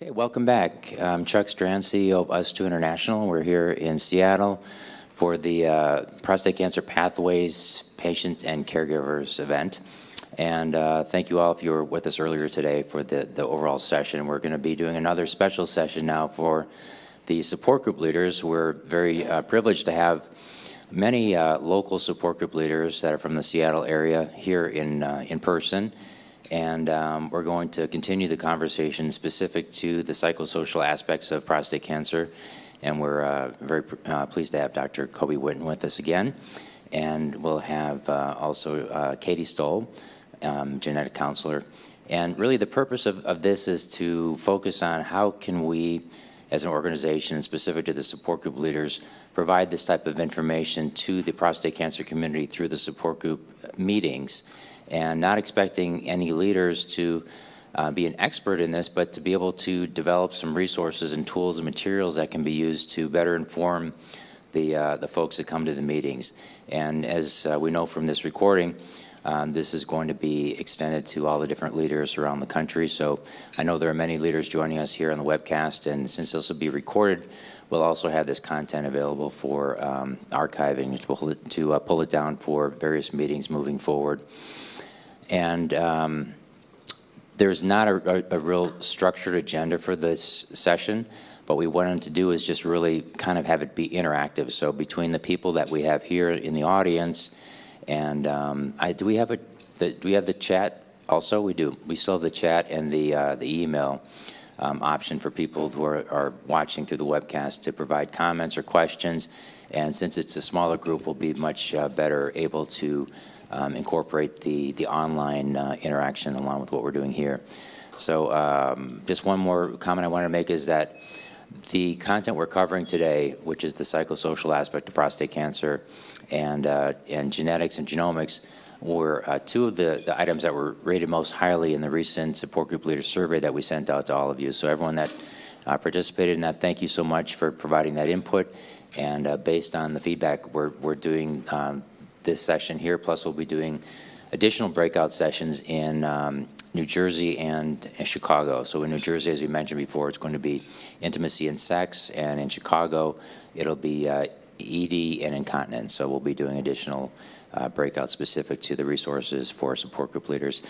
Okay, welcome back. I'm Chuck Strand, CEO of Us2 International. We're here in Seattle for the Prostate Cancer Pathways Patient and Caregivers event. And thank you all if you were with us earlier today for the overall session. We're going to be doing another special session now for the support group leaders. We're very privileged to have many local support group leaders that are from the Seattle area here in person. And we're going to continue the conversation specific to the psychosocial aspects of prostate cancer. And we're very pleased to have Dr. Cobie Whitten with us again. And we'll have also Katie Stoll, genetic counselor. And really the purpose of this is to focus on how can we, as an organization, and specific to the support group leaders, provide this type of information to the prostate cancer community through the support group meetings. And not expecting any leaders to be an expert in this, but to be able to develop some resources and tools and materials that can be used to better inform the folks that come to the meetings. And as we know from this recording, this is going to be extended to all the different leaders around the country. So I know there are many leaders joining us here on the webcast, and since this will be recorded, we'll also have this content available for archiving to pull it down for various meetings moving forward. And there's not a real structured agenda for this session, but what we wanted to do is just really kind of have it be interactive. So between the people that we have here in the audience, and do we have the chat also? We do. We still have the chat and the email option for people who are watching through the webcast to provide comments or questions. And since it's a smaller group, we'll be much better able to incorporate the online interaction along with what we're doing here. So just one more comment I wanted to make is that the content we're covering today, which is the psychosocial aspect of prostate cancer and genetics and genomics, were two of the items that were rated most highly in the recent support group leader survey that we sent out to all of you. So everyone that participated in that, thank you so much for providing that input. And based on the feedback, we're doing this session here, plus we'll be doing additional breakout sessions in New Jersey and Chicago. So in New Jersey, as we mentioned before, it's going to be intimacy and sex, and in Chicago, it'll be ED and incontinence. So we'll be doing additional breakouts specific to the resources for support group leaders.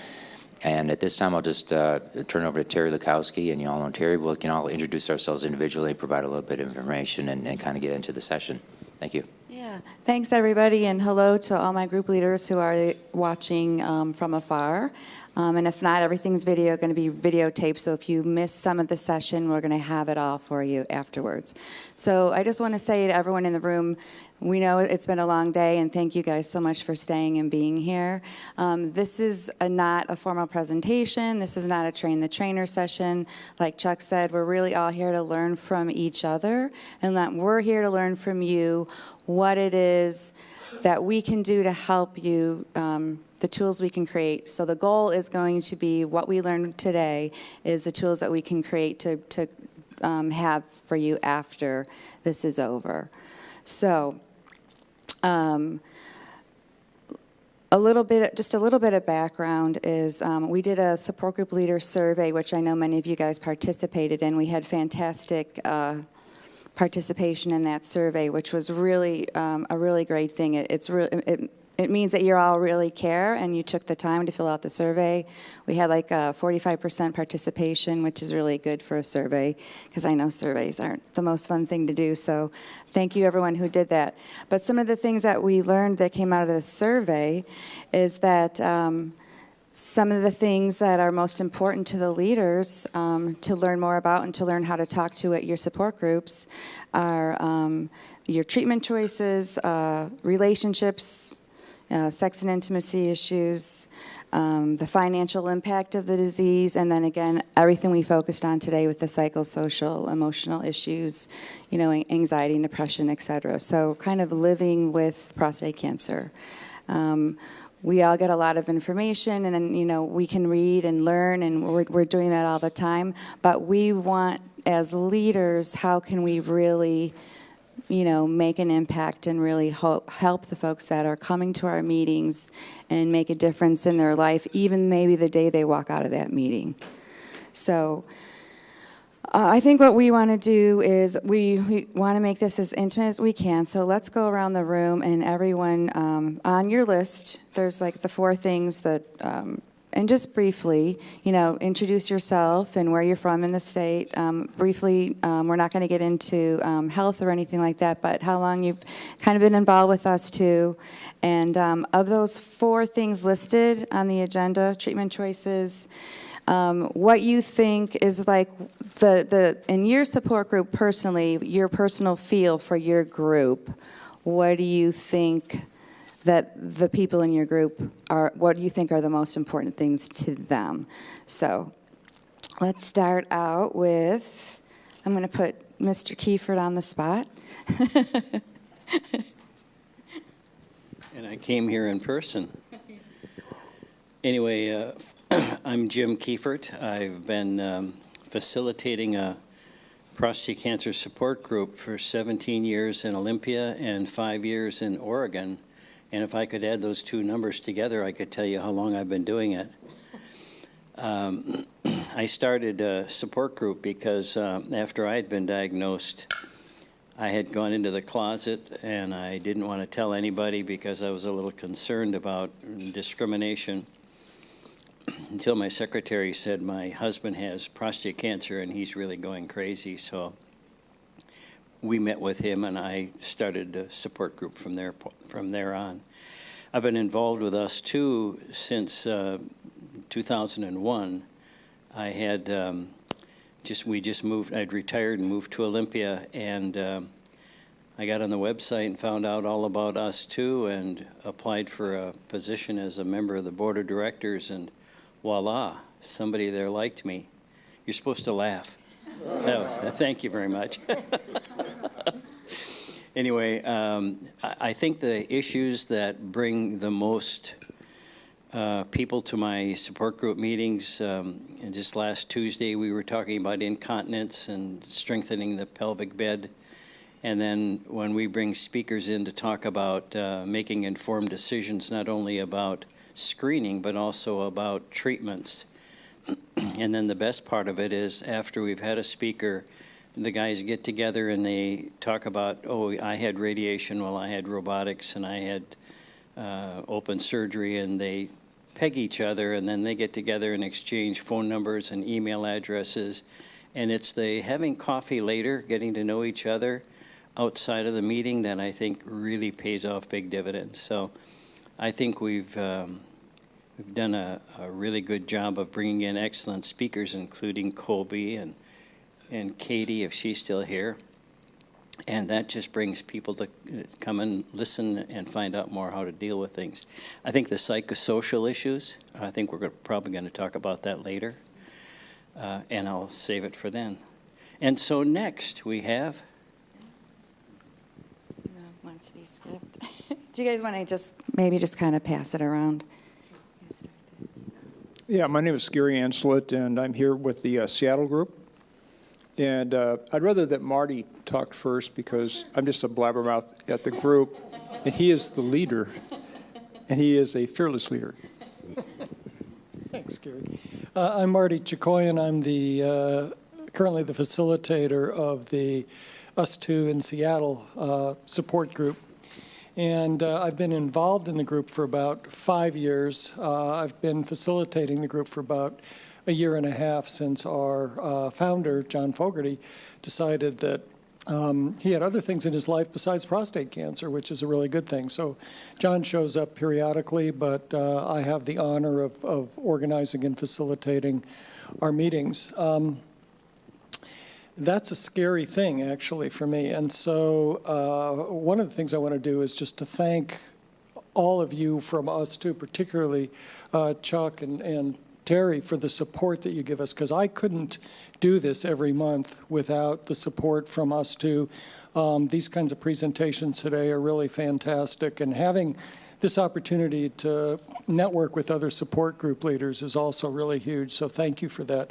And at this time, I'll just turn over to Terri Likowski, and you all know Terri. We can all introduce ourselves individually, provide a little bit of information, and kind of get into the session. Thank you. Yeah, thanks everybody, and hello to all my group leaders who are watching from afar. And if not, everything's going to be videotaped, so if you miss some of the session, we're going to have it all for you afterwards. So I just want to say to everyone in the room, we know it's been a long day, and thank you guys so much for staying and being here. This is not a formal presentation. This is not a train the trainer session. Like Chuck said, we're really all here to learn from each other, and that we're here to learn from you what it is that we can do to help you, the tools we can create. So the goal is going to be what we learned today is the tools that we can create to have for you after this is over. So just a little bit of background is we did a support group leader survey, which I know many of you guys participated in. We had fantastic participation in that survey, which was really a really great thing. It means that you all really care and you took the time to fill out the survey. We had like a 45% participation, which is really good for a survey, because I know surveys aren't the most fun thing to do. So thank you everyone who did that. But some of the things that we learned that came out of the survey is that some of the things that are most important to the leaders to learn more about and to learn how to talk to at your support groups are your treatment choices, relationships, sex and intimacy issues, the financial impact of the disease, and then again, everything we focused on today with the psychosocial, emotional issues, anxiety, depression, etc. So kind of living with prostate cancer. We all get a lot of information, and we can read and learn, and we're doing that all the time. But we want, as leaders, how can we really, make an impact and really help the folks that are coming to our meetings and make a difference in their life, even maybe the day they walk out of that meeting. So I think what we want to do is we want to make this as intimate as we can. So let's go around the room and everyone on your list, there's like the 4 things that, and just briefly, introduce yourself and where you're from in the state. Briefly, we're not going to get into health or anything like that, but how long you've kind of been involved with us too. And of those 4 things listed on the agenda, treatment choices, what you think is like in your support group personally, your personal feel for your group, what do you think that the people in your group what do you think are the most important things to them? So let's start out with, I'm going to put Mr. Kiefert on the spot. And I came here in person. Anyway, I'm Jim Kiefert. I've been facilitating a prostate cancer support group for 17 years in Olympia and 5 years in Oregon. And if I could add those 2 numbers together, I could tell you how long I've been doing it. I started a support group because after I had been diagnosed, I had gone into the closet and I didn't want to tell anybody because I was a little concerned about discrimination. Until my secretary said my husband has prostate cancer and he's really going crazy. So we met with him and I started a support group from there on. I've been involved with us too since 2001. I had we just moved. I'd retired and moved to Olympia, and I got on the website and found out all about us too, and applied for a position as a member of the board of directors, and voila, somebody there liked me. You're supposed to laugh. Thank you very much. Anyway, I think the issues that bring the most people to my support group meetings, and just last Tuesday we were talking about incontinence and strengthening the pelvic bed. And then when we bring speakers in to talk about making informed decisions, not only about screening, but also about treatments. And then the best part of it is after we've had a speaker, the guys get together and they talk about, oh, I had radiation, well, I had robotics, and I had open surgery, and they peg each other, and then they get together and exchange phone numbers and email addresses. And it's the having coffee later, getting to know each other outside of the meeting that I think really pays off big dividends. So I think we've done a really good job of bringing in excellent speakers, including Cobie and Katie, if she's still here. And that just brings people to come and listen and find out more how to deal with things. I think the psychosocial issues, I think we're probably going to talk about that later. And I'll save it for then. And so next we have... No, wants to be skipped. Do you guys want to maybe just kind of pass it around? Yeah, my name is Gary Anslet, and I'm here with the Seattle group. And I'd rather that Marty talked first because I'm just a blabbermouth at the group, and he is the leader, and he is a fearless leader. Thanks, Gary. I'm Marty Chicoyan. I'm currently the facilitator of the Us Two in Seattle support group. And I've been involved in the group for about 5 years. I've been facilitating the group for about a year and a half since our founder, John Fogarty, decided that he had other things in his life besides prostate cancer, which is a really good thing. So John shows up periodically, but I have the honor of organizing and facilitating our meetings. That's a scary thing, actually, for me. And so one of the things I want to do is just to thank all of you from Us Two, particularly Chuck and Terri, for the support that you give us, because I couldn't do this every month without the support from Us Two. These kinds of presentations today are really fantastic, and having this opportunity to network with other support group leaders is also really huge, so thank you for that.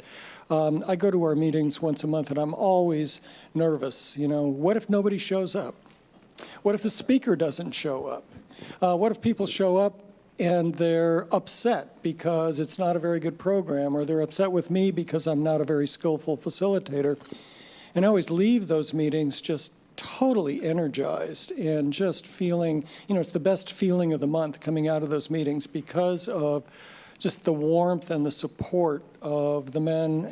I go to our meetings once a month, and I'm always nervous. You know, what if nobody shows up? What if the speaker doesn't show up? What if people show up and they're upset because it's not a very good program, or they're upset with me because I'm not a very skillful facilitator. And I always leave those meetings just totally energized and just feeling, it's the best feeling of the month coming out of those meetings because of just the warmth and the support of the men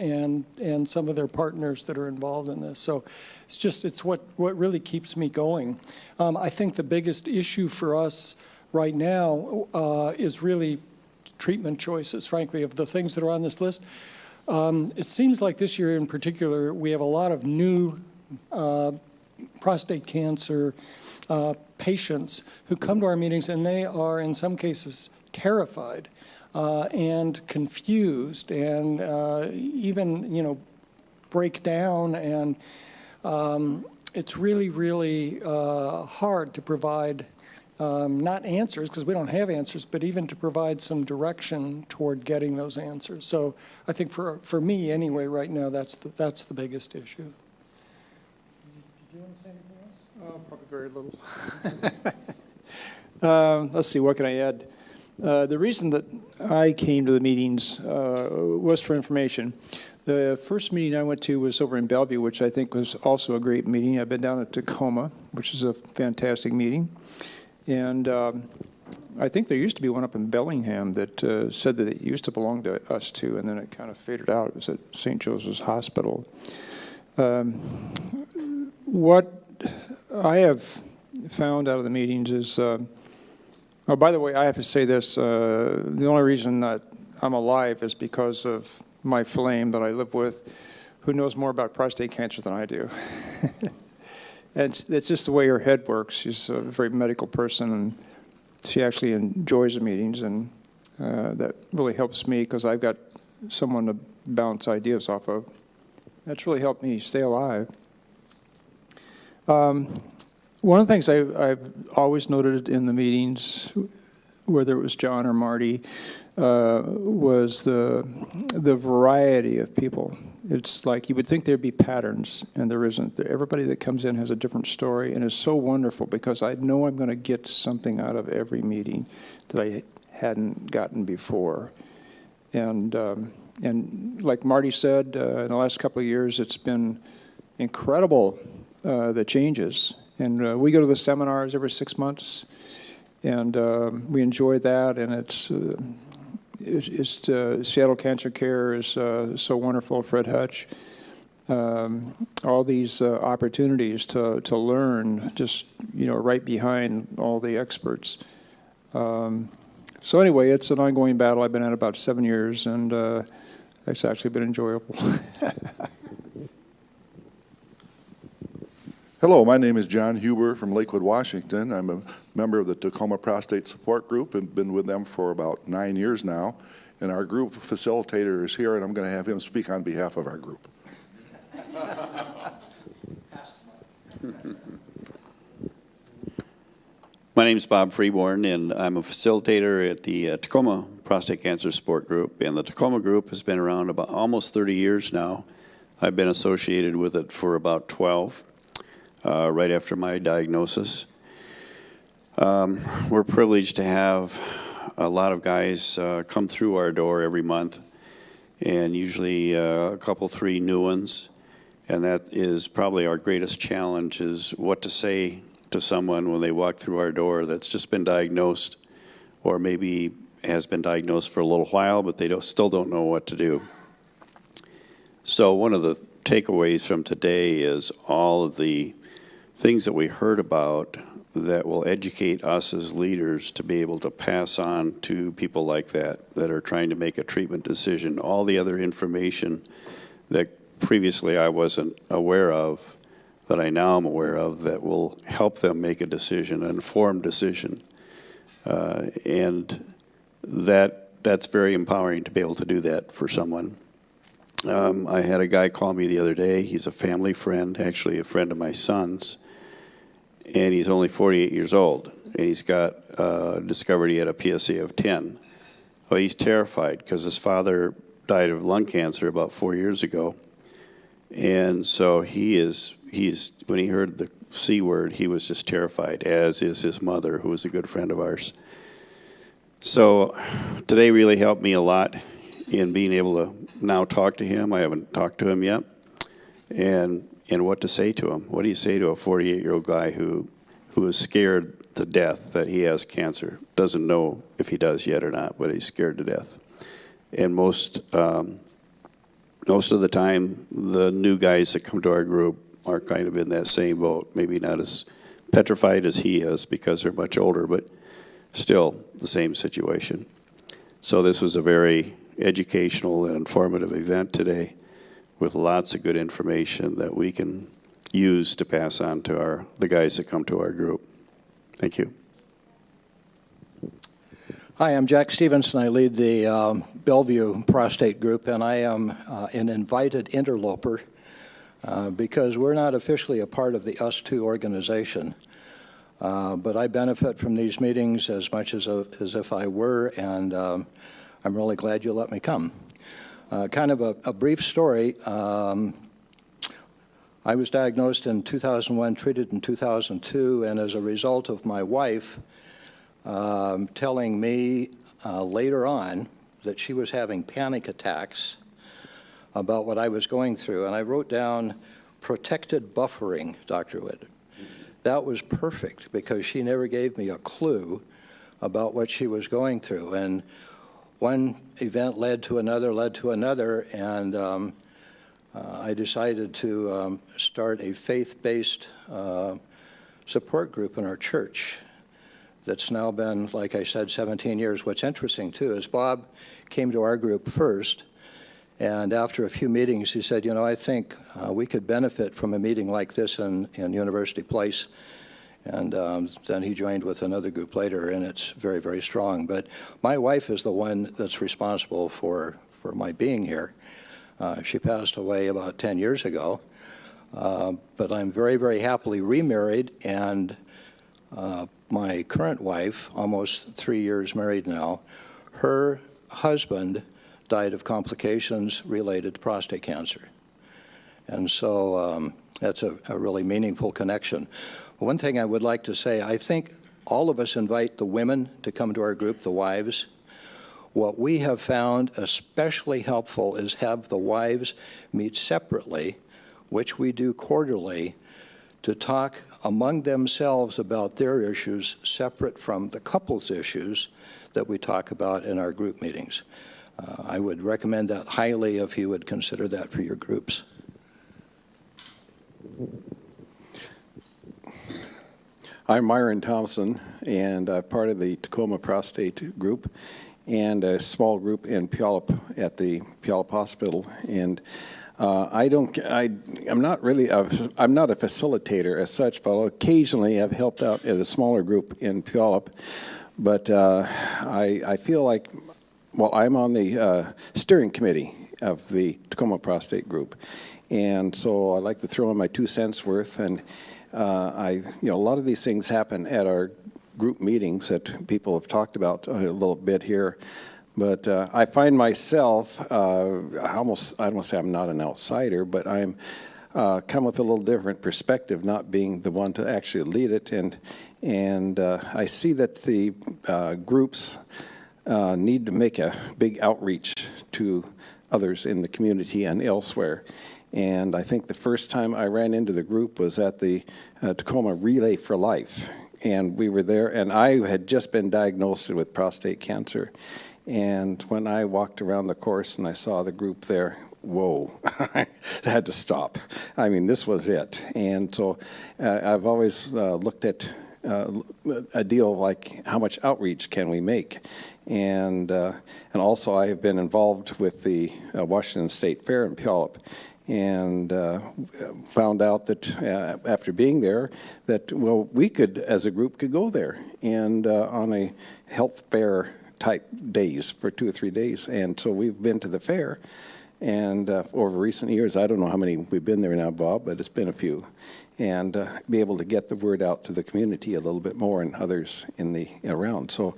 and some of their partners that are involved in this. So it's what really keeps me going. I think the biggest issue for us right now is really treatment choices, frankly, of the things that are on this list. It seems like this year in particular, we have a lot of new prostate cancer patients who come to our meetings, and they are, in some cases, terrified and confused and even, break down. And it's really, really hard to provide not answers, because we don't have answers, but even to provide some direction toward getting those answers. So I think for me anyway, right now, that's the biggest issue. Did you want to say anything else? Probably very little. Let's see, what can I add? The reason that I came to the meetings was for information. The first meeting I went to was over in Bellevue, which I think was also a great meeting. I've been down at Tacoma, which is a fantastic meeting. And I think there used to be one up in Bellingham that said that it used to belong to us too, and then it kind of faded out. It was at St. Joseph's Hospital. What I have found out of the meetings is, oh, by the way, I have to say this, the only reason that I'm alive is because of my flame that I live with, who knows more about prostate cancer than I do. And it's just the way her head works. She's a very medical person, and she actually enjoys the meetings, and that really helps me because I've got someone to bounce ideas off of. That's really helped me stay alive. One of the things I've always noted in the meetings, whether it was John or Marty, was the variety of people. It's like you would think there'd be patterns, and there isn't. Everybody that comes in has a different story, and it's so wonderful because I know I'm going to get something out of every meeting that I hadn't gotten before. And like Marty said, in the last couple of years, it's been incredible, the changes. And we go to the seminars every 6 months, and we enjoy that, and it's Seattle Cancer Care is so wonderful. Fred Hutch, all these opportunities to learn, just right behind all the experts. So anyway, it's an ongoing battle. I've been at it about 7 years, and it's actually been enjoyable. Hello, my name is John Huber from Lakewood, Washington. I'm a member of the Tacoma Prostate Support Group and been with them for about 9 years now. And our group facilitator is here, and I'm going to have him speak on behalf of our group. My name is Bob Freeborn, and I'm a facilitator at the Tacoma Prostate Cancer Support Group. And the Tacoma group has been around about almost 30 years now. I've been associated with it for about 12. Right after my diagnosis. We're privileged to have a lot of guys come through our door every month, and usually a couple, 3 new ones. And that is probably our greatest challenge, is what to say to someone when they walk through our door that's just been diagnosed, or maybe has been diagnosed for a little while, but they still don't know what to do. So one of the takeaways from today is all of the things that we heard about that will educate us as leaders to be able to pass on to people like that are trying to make a treatment decision. All the other information that previously I wasn't aware of, that I now am aware of, that will help them make a decision, an informed decision. And that's very empowering to be able to do that for someone. I had a guy call me the other day. He's a family friend, actually a friend of my son's. And he's only 48 years old, and he's got discovered he had a PSA of 10. Well, he's terrified because his father died of lung cancer about 4 years ago, and so he's when he heard the C word, he was just terrified, as is his mother, who was a good friend of ours. So today really helped me a lot in being able to now talk to him. I haven't talked to him yet. And what to say to him. What do you say to a 48-year-old guy who is scared to death that he has cancer? Doesn't know if he does yet or not, but he's scared to death. And most of the time, the new guys that come to our group are kind of in that same boat. Maybe not as petrified as he is because they're much older, but still the same situation. So this was a very educational and informative event today with lots of good information that we can use to pass on to the guys that come to our group. Thank you. Hi, I'm Jack Stevenson. I lead the Bellevue Prostate Group, and I am an invited interloper because we're not officially a part of the US2 organization. But I benefit from these meetings as much as if I were, and I'm really glad you let me come. Kind of a brief story. I was diagnosed in 2001, treated in 2002, and as a result of my wife telling me later on that she was having panic attacks about what I was going through, and I wrote down protected buffering, Dr. Whitten. That was perfect because she never gave me a clue about what she was going through. And one event led to another, and I decided to start a faith-based support group in our church that's now been, like I said, 17 years. What's interesting, too, is Bob came to our group first, and after a few meetings, he said, you know, I think we could benefit from a meeting like this in University Place. And then he joined with another group later, and it's very, very strong. But my wife is the one that's responsible for my being here. She passed away about 10 years ago, but I'm very, very happily remarried, and my current wife, almost 3 years married now, her husband died of complications related to prostate cancer. And so that's a really meaningful connection. One thing I would like to say, I think all of us invite the women to come to our group, the wives. What we have found especially helpful is have the wives meet separately, which we do quarterly, to talk among themselves about their issues separate from the couple's issues that we talk about in our group meetings. I would recommend that highly if you would consider that for your groups. I'm Myron Thompson, and part of the Tacoma Prostate Group and a small group in Puyallup at the Puyallup Hospital. And I'm not a facilitator as such, but occasionally I've helped out at a smaller group in Puyallup. But I feel like, well, I'm on the steering committee of the Tacoma Prostate Group. And so I like to throw in my 2 cents worth, and a lot of these things happen at our group meetings that people have talked about a little bit here. But I find myself, I don't want to say I'm not an outsider, but I'm come with a little different perspective, not being the one to actually lead it. And I see that the groups need to make a big outreach to others in the community and elsewhere. And I think the first time I ran into the group was at the Tacoma Relay for Life. And we were there, and I had just been diagnosed with prostate cancer. And when I walked around the course and I saw the group there, whoa, I had to stop. I mean, this was it. And so I've always looked at a deal like how much outreach can we make. And also I have been involved with the Washington State Fair in Puyallup, and found out that after being there that, well, we could, as a group, could go there and on a health fair type days for 2 or 3 days. And so we've been to the fair, and over recent years, I don't know how many we've been there now, Bob, but it's been a few, and be able to get the word out to the community a little bit more and others in the around. So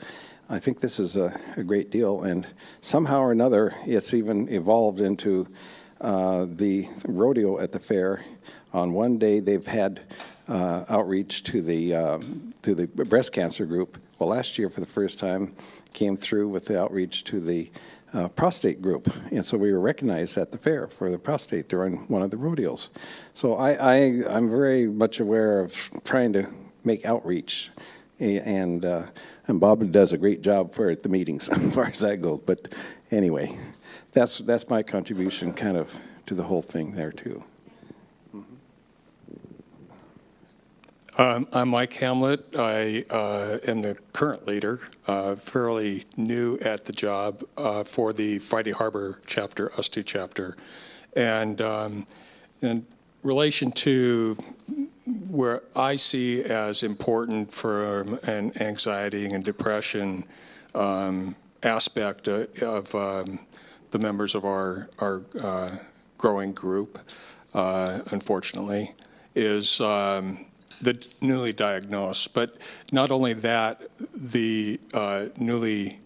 I think this is a great deal, and somehow or another, it's even evolved into the rodeo at the fair. On one day, they've had outreach to the breast cancer group. Well, last year, for the first time, came through with the outreach to the prostate group. And so we were recognized at the fair for the prostate during one of the rodeos. So I'm very much aware of trying to make outreach. And Bob does a great job for at the meetings as far as that goes. But anyway, that's my contribution kind of to the whole thing there too. I'm Mike Hamlet. I am the current leader, fairly new at the job for the Friday Harbor chapter, US2 chapter. And in relation to where I see as important for an anxiety and depression aspect of the members of our growing group, unfortunately, is the newly diagnosed, but not only that, the newly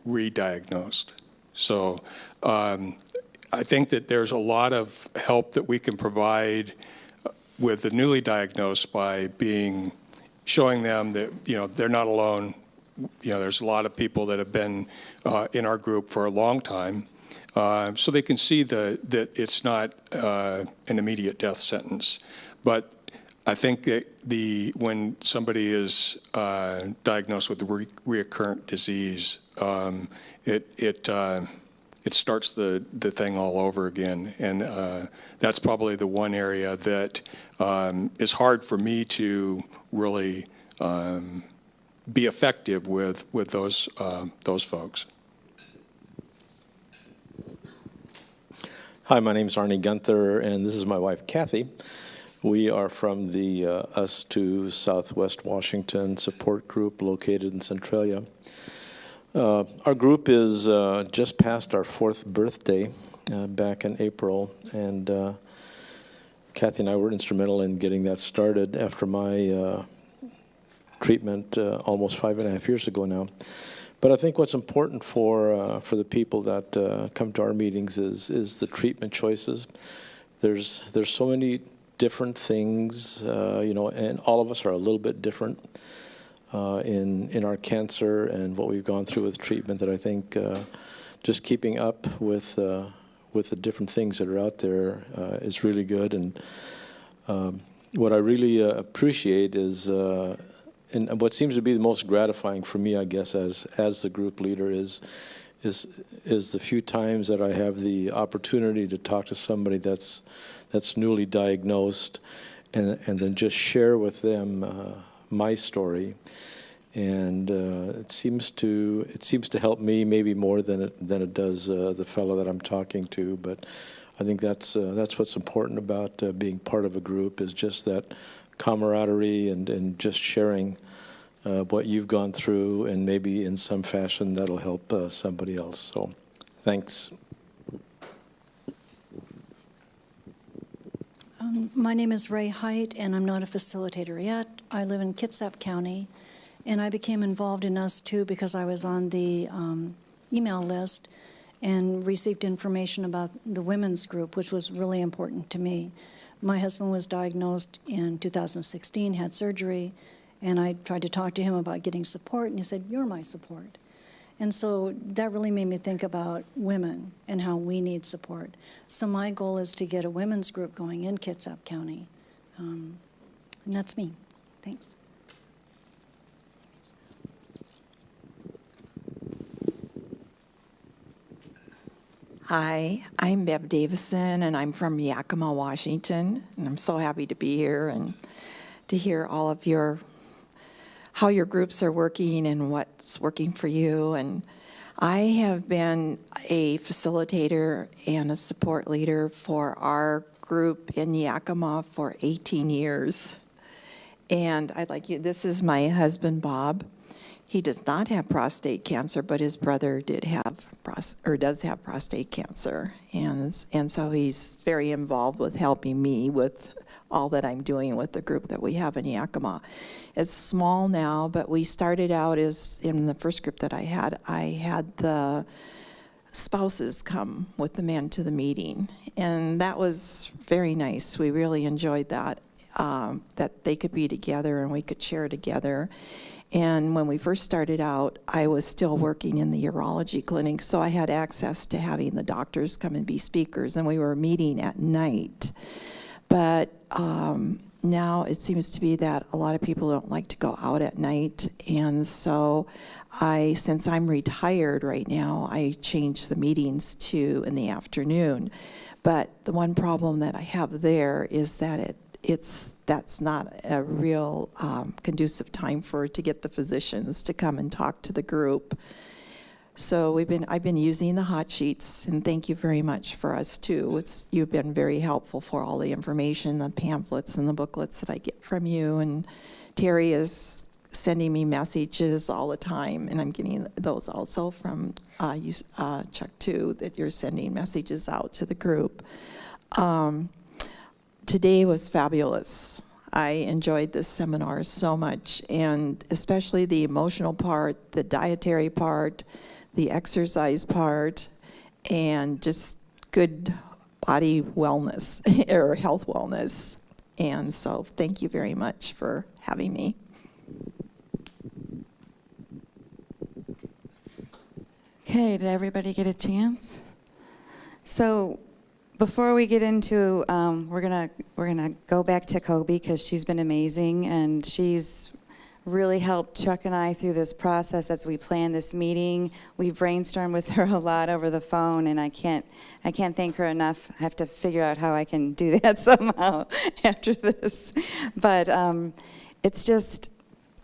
re-diagnosed. So I think that there's a lot of help that we can provide with the newly diagnosed by showing them that, they're not alone. There's a lot of people that have been in our group for a long time, so they can see that it's not an immediate death sentence. But I think that when somebody is diagnosed with a recurrent disease, it starts the thing all over again, and that's probably the one area that is hard for me to really be effective with those folks. Hi, my name is Arnie Gunther, and this is my wife, Kathy. We are from the US2 Southwest Washington support group located in Centralia. Our group is just past our 4th birthday back in April, and Kathy and I were instrumental in getting that started after my treatment almost 5.5 years ago now. But I think what's important for the people that come to our meetings is the treatment choices. There's so many different things, and all of us are a little bit different in our cancer and what we've gone through with treatment, that I think just keeping up with the different things that are out there is really good. And what I really appreciate is, and what seems to be the most gratifying for me, I guess, as the group leader is the few times that I have the opportunity to talk to somebody that's newly diagnosed, and then just share with them my story, and it seems to help me maybe more than it does the fellow that I'm talking to. But I think that's what's important about being part of a group, is just that camaraderie and just sharing what you've gone through, and maybe in some fashion that'll help somebody else. So, thanks. My name is Ray Height, and I'm not a facilitator yet. I live in Kitsap County, and I became involved in US2 because I was on the email list and received information about the women's group, which was really important to me. My husband was diagnosed in 2016, had surgery, and I tried to talk to him about getting support, and he said, "You're my support." And so that really made me think about women and how we need support. So my goal is to get a women's group going in Kitsap County. And that's me. Thanks. Hi, I'm Bev Davison, and I'm from Yakima, Washington. And I'm so happy to be here and to hear all of how your groups are working and what's working for you. And I have been a facilitator and a support leader for our group in Yakima for 18 years. And I'd like you, this is my husband, Bob. He does not have prostate cancer, but his brother does have prostate cancer. And so he's very involved with helping me with all that I'm doing with the group that we have in Yakima. It's small now, but we started out as, in the first group that I had the spouses come with the men to the meeting. And that was very nice. We really enjoyed that, that they could be together and we could share together. And when we first started out, I was still working in the urology clinic, so I had access to having the doctors come and be speakers, and we were meeting at night. But now it seems to be that a lot of people don't like to go out at night, and so since I'm retired right now, I changed the meetings to in the afternoon. But the one problem that I have there is that that's not a real conducive time to get the physicians to come and talk to the group. So I've been using the hot sheets, and thank you very much for us too. You've been very helpful for all the information, the pamphlets and the booklets that I get from you. And Terri is sending me messages all the time, and I'm getting those also from Chuck too, that you're sending messages out to the group. Today was fabulous. I enjoyed this seminar so much, and especially the emotional part, the dietary part, the exercise part, and just good body wellness or health wellness. And so thank you very much for having me. Okay, did everybody get a chance? So before we get into, we're gonna go back to Cobie because she's been amazing, and she's really helped Chuck and I through this process as we plan this meeting. We brainstormed with her a lot over the phone, and I can't thank her enough. I have to figure out how I can do that somehow after this. But it's just,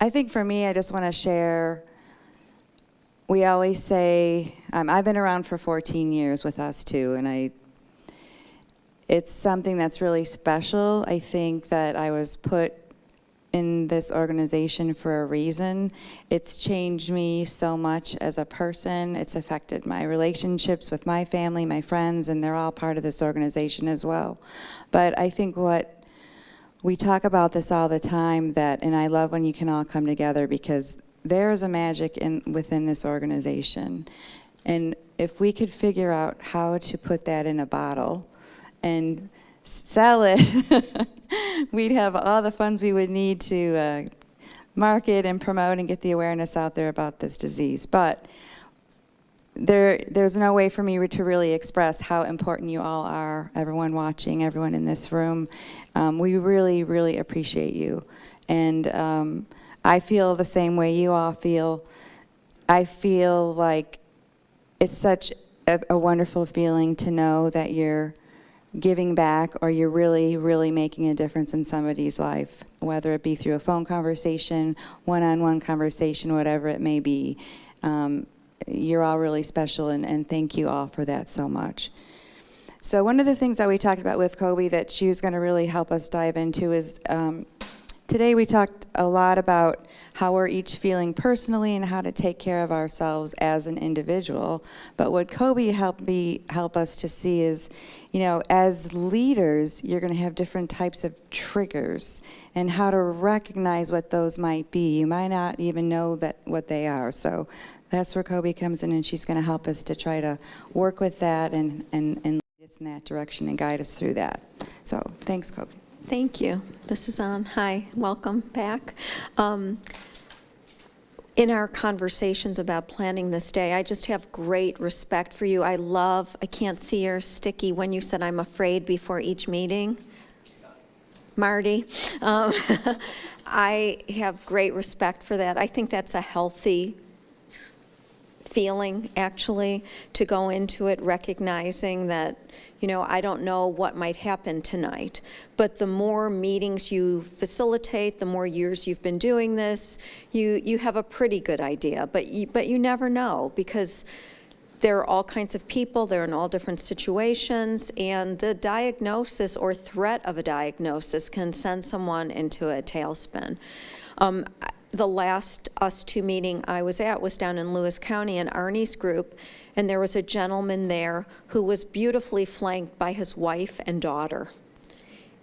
I think for me, I just want to share. We always say, I've been around for 14 years with us too, and it's something that's really special. I think that I was put in this organization for a reason. It's changed me so much as a person. It's affected my relationships with my family, my friends, and they're all part of this organization as well. But I think we talk about this all the time, and I love when you can all come together because there's a magic within this organization. And if we could figure out how to put that in a bottle and sell it, we'd have all the funds we would need to market and promote and get the awareness out there about this disease. But there's no way for me to really express how important you all are, everyone watching, everyone in this room. We really, really appreciate you. And I feel the same way you all feel. I feel like it's such a wonderful feeling to know that you're giving back or you're really, really making a difference in somebody's life, whether it be through a phone conversation, one-on-one conversation, whatever it may be. You're all really special, and thank you all for that so much. So one of the things that we talked about with Cobie that she was going to really help us dive into is today we talked a lot about how we're each feeling personally and how to take care of ourselves as an individual. But what Cobie help us to see is, as leaders, you're going to have different types of triggers and how to recognize what those might be. You might not even know what they are. So that's where Cobie comes in, and she's going to help us to try to work with that and lead us in that direction and guide us through that. So thanks, Cobie. Thank you. This is on. Hi, welcome back. In our conversations about planning this day, I just have great respect for you. I can't see your sticky when you said I'm afraid before each meeting. Marty. I have great respect for that. I think that's a healthy feeling, actually, to go into it recognizing that, I don't know what might happen tonight. But the more meetings you facilitate, the more years you've been doing this, you have a pretty good idea. But you never know, because there are all kinds of people, they're in all different situations, and the diagnosis or threat of a diagnosis can send someone into a tailspin. The last Us Two meeting I was at was down in Lewis County in Arnie's group, and there was a gentleman there who was beautifully flanked by his wife and daughter.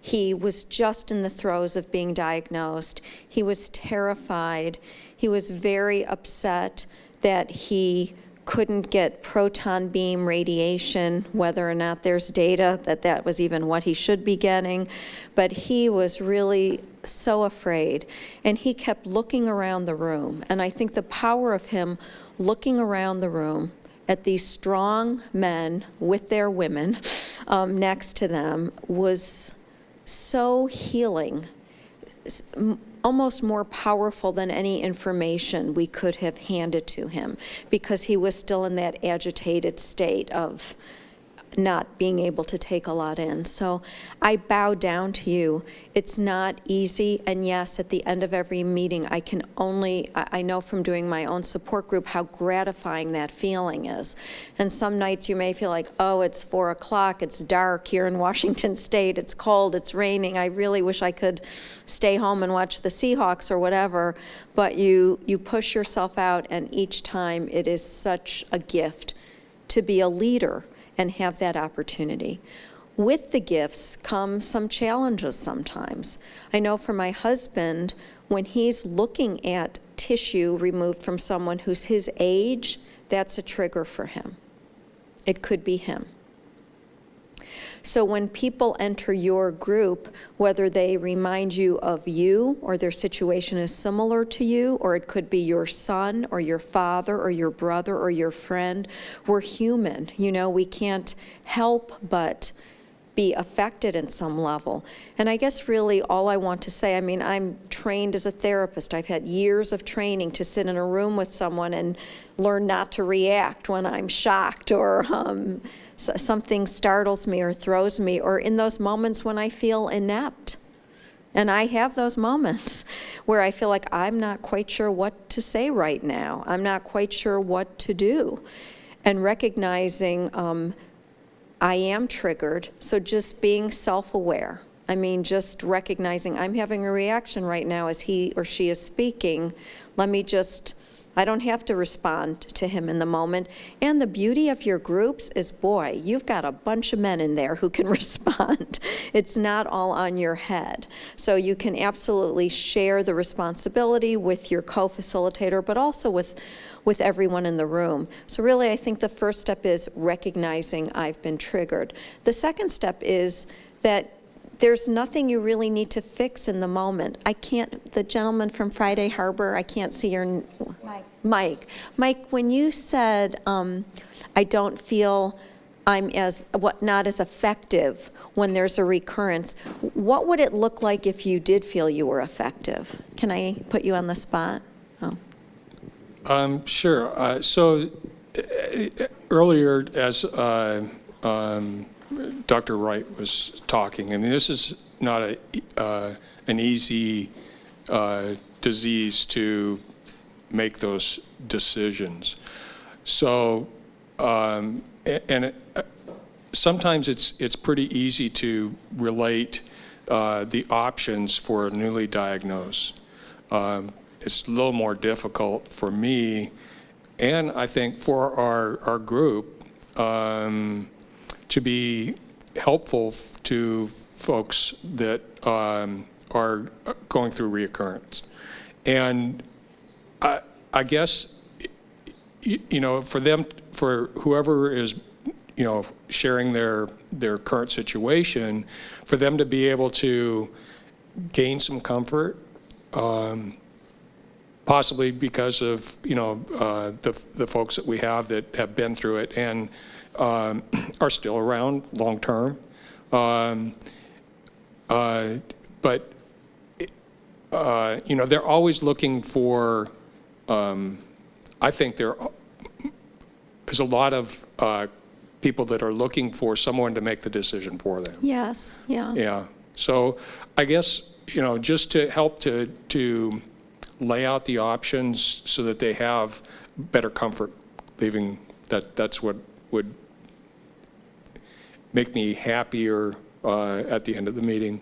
He was just in the throes of being diagnosed. He was terrified. He was very upset that he couldn't get proton beam radiation, whether or not there's data that that was even what he should be getting. But he was really so afraid, and he kept looking around the room. And I think the power of him looking around the room at these strong men with their women next to them was so healing, almost more powerful than any information we could have handed to him, because he was still in that agitated state of not being able to take a lot in. So I bow down to you. It's not easy, and yes, at the end of every meeting, I know from doing my own support group how gratifying that feeling is. And some nights you may feel like, oh, it's 4 o'clock, it's dark here in Washington State, it's cold, it's raining, I really wish I could stay home and watch the Seahawks or whatever. But you push yourself out, and each time it is such a gift to be a leader and have that opportunity. With the gifts come some challenges sometimes. I know for my husband, when he's looking at tissue removed from someone who's his age, that's a trigger for him. It could be him. So when people enter your group, whether they remind you of you or their situation is similar to you, or it could be your son or your father or your brother or your friend, we're human. You know, we can't help but be affected in some level. And I guess really all I want to say, I mean, I'm trained as a therapist. I've had years of training to sit in a room with someone and learn not to react when I'm shocked or something startles me or throws me, or in those moments when I feel inept. And I have those moments where I feel like I'm not quite sure what to say right now. I'm not quite sure what to do. And recognizing I am triggered, so just being self-aware. I mean, just recognizing I'm having a reaction right now as he or she is speaking. I don't have to respond to him in the moment. And the beauty of your groups is, boy, you've got a bunch of men in there who can respond. It's not all on your head. So you can absolutely share the responsibility with your co-facilitator, but also with everyone in the room. So really, I think the first step is recognizing I've been triggered. The second step is that there's nothing you really need to fix in the moment. The gentleman from Friday Harbor, I can't see your... Mike, when you said, I don't feel I'm not as effective when there's a recurrence, what would it look like if you did feel you were effective? Can I put you on the spot? Oh. Sure. So earlier, as Dr. Wright was talking, I mean, this is not an easy disease to make those decisions. So, sometimes it's pretty easy to relate the options for a newly diagnosed. It's a little more difficult for me, and I think for our group, to be helpful to folks that are going through reoccurrence. And I guess, for whoever is, sharing their current situation, for them to be able to gain some comfort, possibly because of, the folks that we have that have been through it and are still around long term. But they're always looking for, I think there's a lot of people that are looking for someone to make the decision for them. Yes, yeah. Yeah. So I guess, just to help to lay out the options so that they have better comfort leaving, that's what would make me happier at the end of the meeting.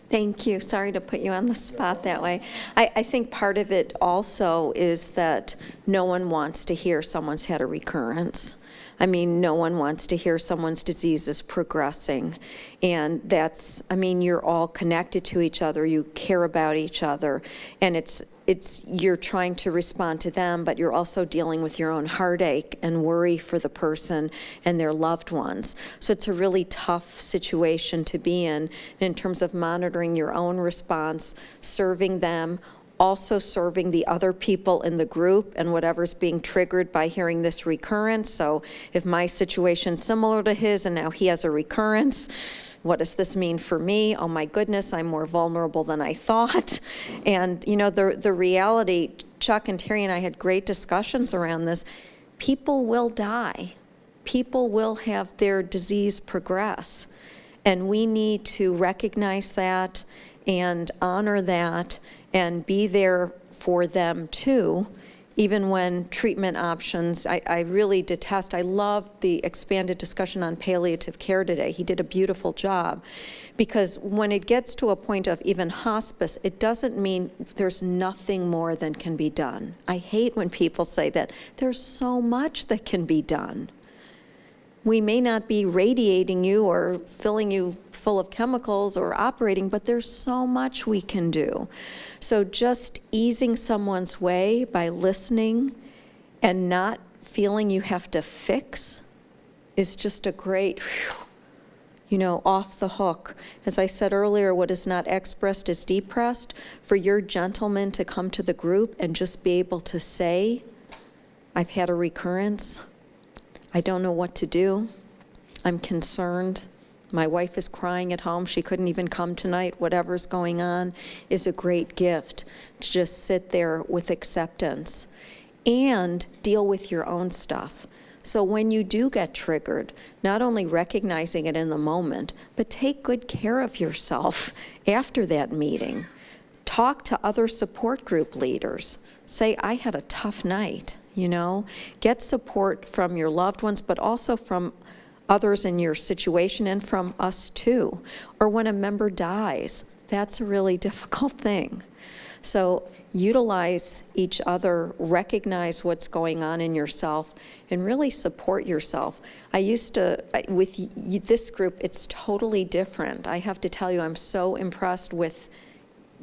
Thank you. Sorry to put you on the spot that way. I think part of it also is that no one wants to hear someone's had a recurrence. I mean, no one wants to hear someone's disease is progressing. And you're all connected to each other. You care about each other. And it's you're trying to respond to them, but you're also dealing with your own heartache and worry for the person and their loved ones. So it's a really tough situation to be in terms of monitoring your own response, serving them, also serving the other people in the group and whatever's being triggered by hearing this recurrence. So if my situation's similar to his and now he has a recurrence, what does this mean for me? Oh my goodness, I'm more vulnerable than I thought. And you know, the reality, Chuck and Terri and I had great discussions around this. People will die. People will have their disease progress. And we need to recognize that and honor that and be there for them too, even when treatment options, I really detest. I loved the expanded discussion on palliative care today. He did a beautiful job, because when it gets to a point of even hospice, it doesn't mean there's nothing more than can be done. I hate when people say that. There's so much that can be done. We may not be radiating you or filling you full of chemicals or operating, but there's so much we can do. So just easing someone's way by listening and not feeling you have to fix is just a great, you know, off the hook. As I said earlier, what is not expressed is depressed. For your gentleman to come to the group and just be able to say, I've had a recurrence, I don't know what to do, I'm concerned, my wife is crying at home, she couldn't even come tonight, whatever's going on, is a great gift to just sit there with acceptance and deal with your own stuff. So when you do get triggered, not only recognizing it in the moment, but take good care of yourself after that meeting. Talk to other support group leaders. Say, I had a tough night, you know? Get support from your loved ones, but also from others in your situation and from us too. Or when a member dies, that's a really difficult thing. So utilize each other, recognize what's going on in yourself, and really support yourself. I used to, with this group, it's totally different. I have to tell you, I'm so impressed with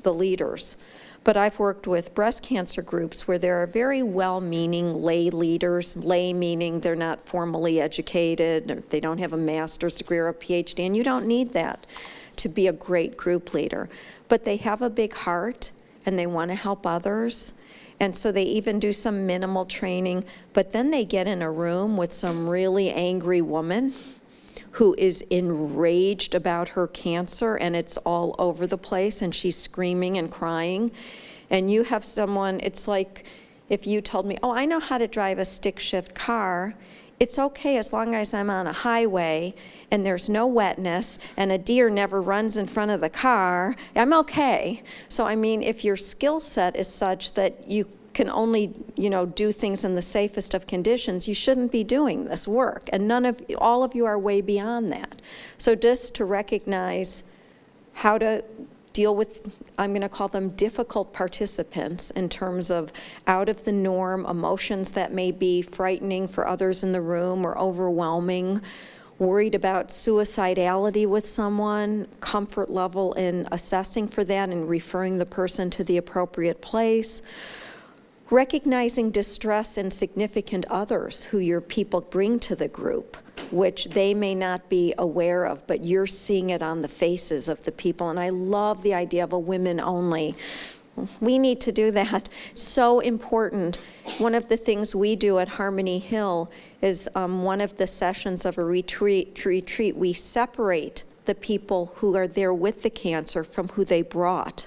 the leaders. But I've worked with breast cancer groups where there are very well-meaning lay leaders, lay meaning they're not formally educated, or they don't have a master's degree or a PhD, and you don't need that to be a great group leader. But they have a big heart, and they want to help others, and so they even do some minimal training, but then they get in a room with some really angry woman who is enraged about her cancer, and it's all over the place, and she's screaming and crying. And you have someone, it's like if you told me, oh, I know how to drive a stick shift car. It's okay as long as I'm on a highway and there's no wetness and a deer never runs in front of the car, I'm okay. So I mean, if your skill set is such that you can only, you know, do things in the safest of conditions, you shouldn't be doing this work. And all of you are way beyond that. So just to recognize how to deal with, I'm going to call them difficult participants in terms of out of the norm emotions that may be frightening for others in the room or overwhelming, worried about suicidality with someone, comfort level in assessing for that and referring the person to the appropriate place. Recognizing distress in significant others who your people bring to the group, which they may not be aware of, but you're seeing it on the faces of the people. And I love the idea of a women only. We need to do that. So important. One of the things we do at Harmony Hill is one of the sessions of a retreat, we separate the people who are there with the cancer from who they brought,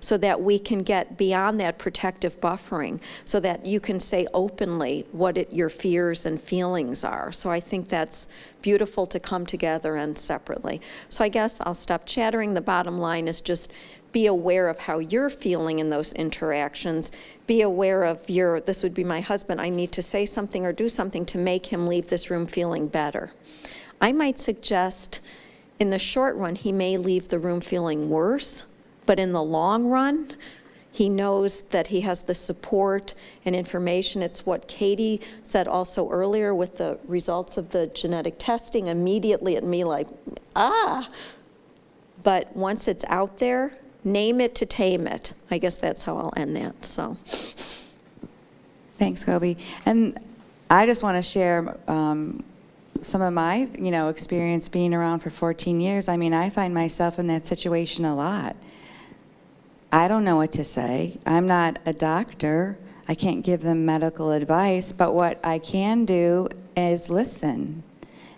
so that we can get beyond that protective buffering, so that you can say openly what your fears and feelings are. So I think that's beautiful to come together and separately. So I guess I'll stop chattering. The bottom line is just be aware of how you're feeling in those interactions. Be aware of this would be my husband, I need to say something or do something to make him leave this room feeling better. I might suggest in the short run, he may leave the room feeling worse, but in the long run, he knows that he has the support and information. It's what Katie said also earlier with the results of the genetic testing, immediately at me like, ah. But once it's out there, name it to tame it. I guess that's how I'll end that, so. Thanks, Cobie. And I just want to share some of my, experience being around for 14 years. I mean, I find myself in that situation a lot. I don't know what to say. I'm not a doctor. I can't give them medical advice, but what I can do is listen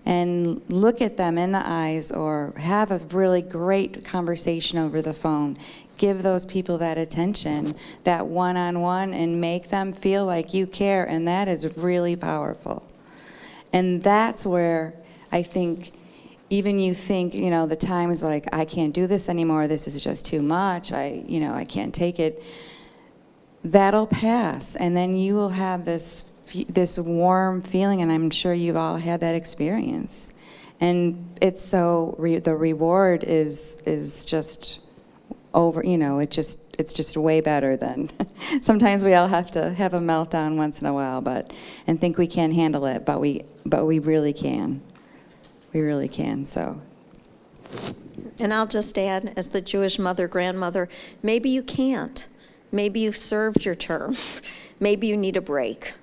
and look at them in the eyes or have a really great conversation over the phone. Give those people that attention, that one-on-one, and make them feel like you care, and that is really powerful. And that's where I think even you think, the times like, I can't do this anymore, this is just too much, I can't take it. That'll pass, and then you will have this warm feeling, and I'm sure you've all had that experience. And it's so, the reward is just over, it's just way better than, sometimes we all have to have a meltdown once in a while, and think we can't handle it, but we really can. We really can, so. And I'll just add, as the Jewish mother, grandmother, maybe you can't. Maybe you've served your term. Maybe you need a break.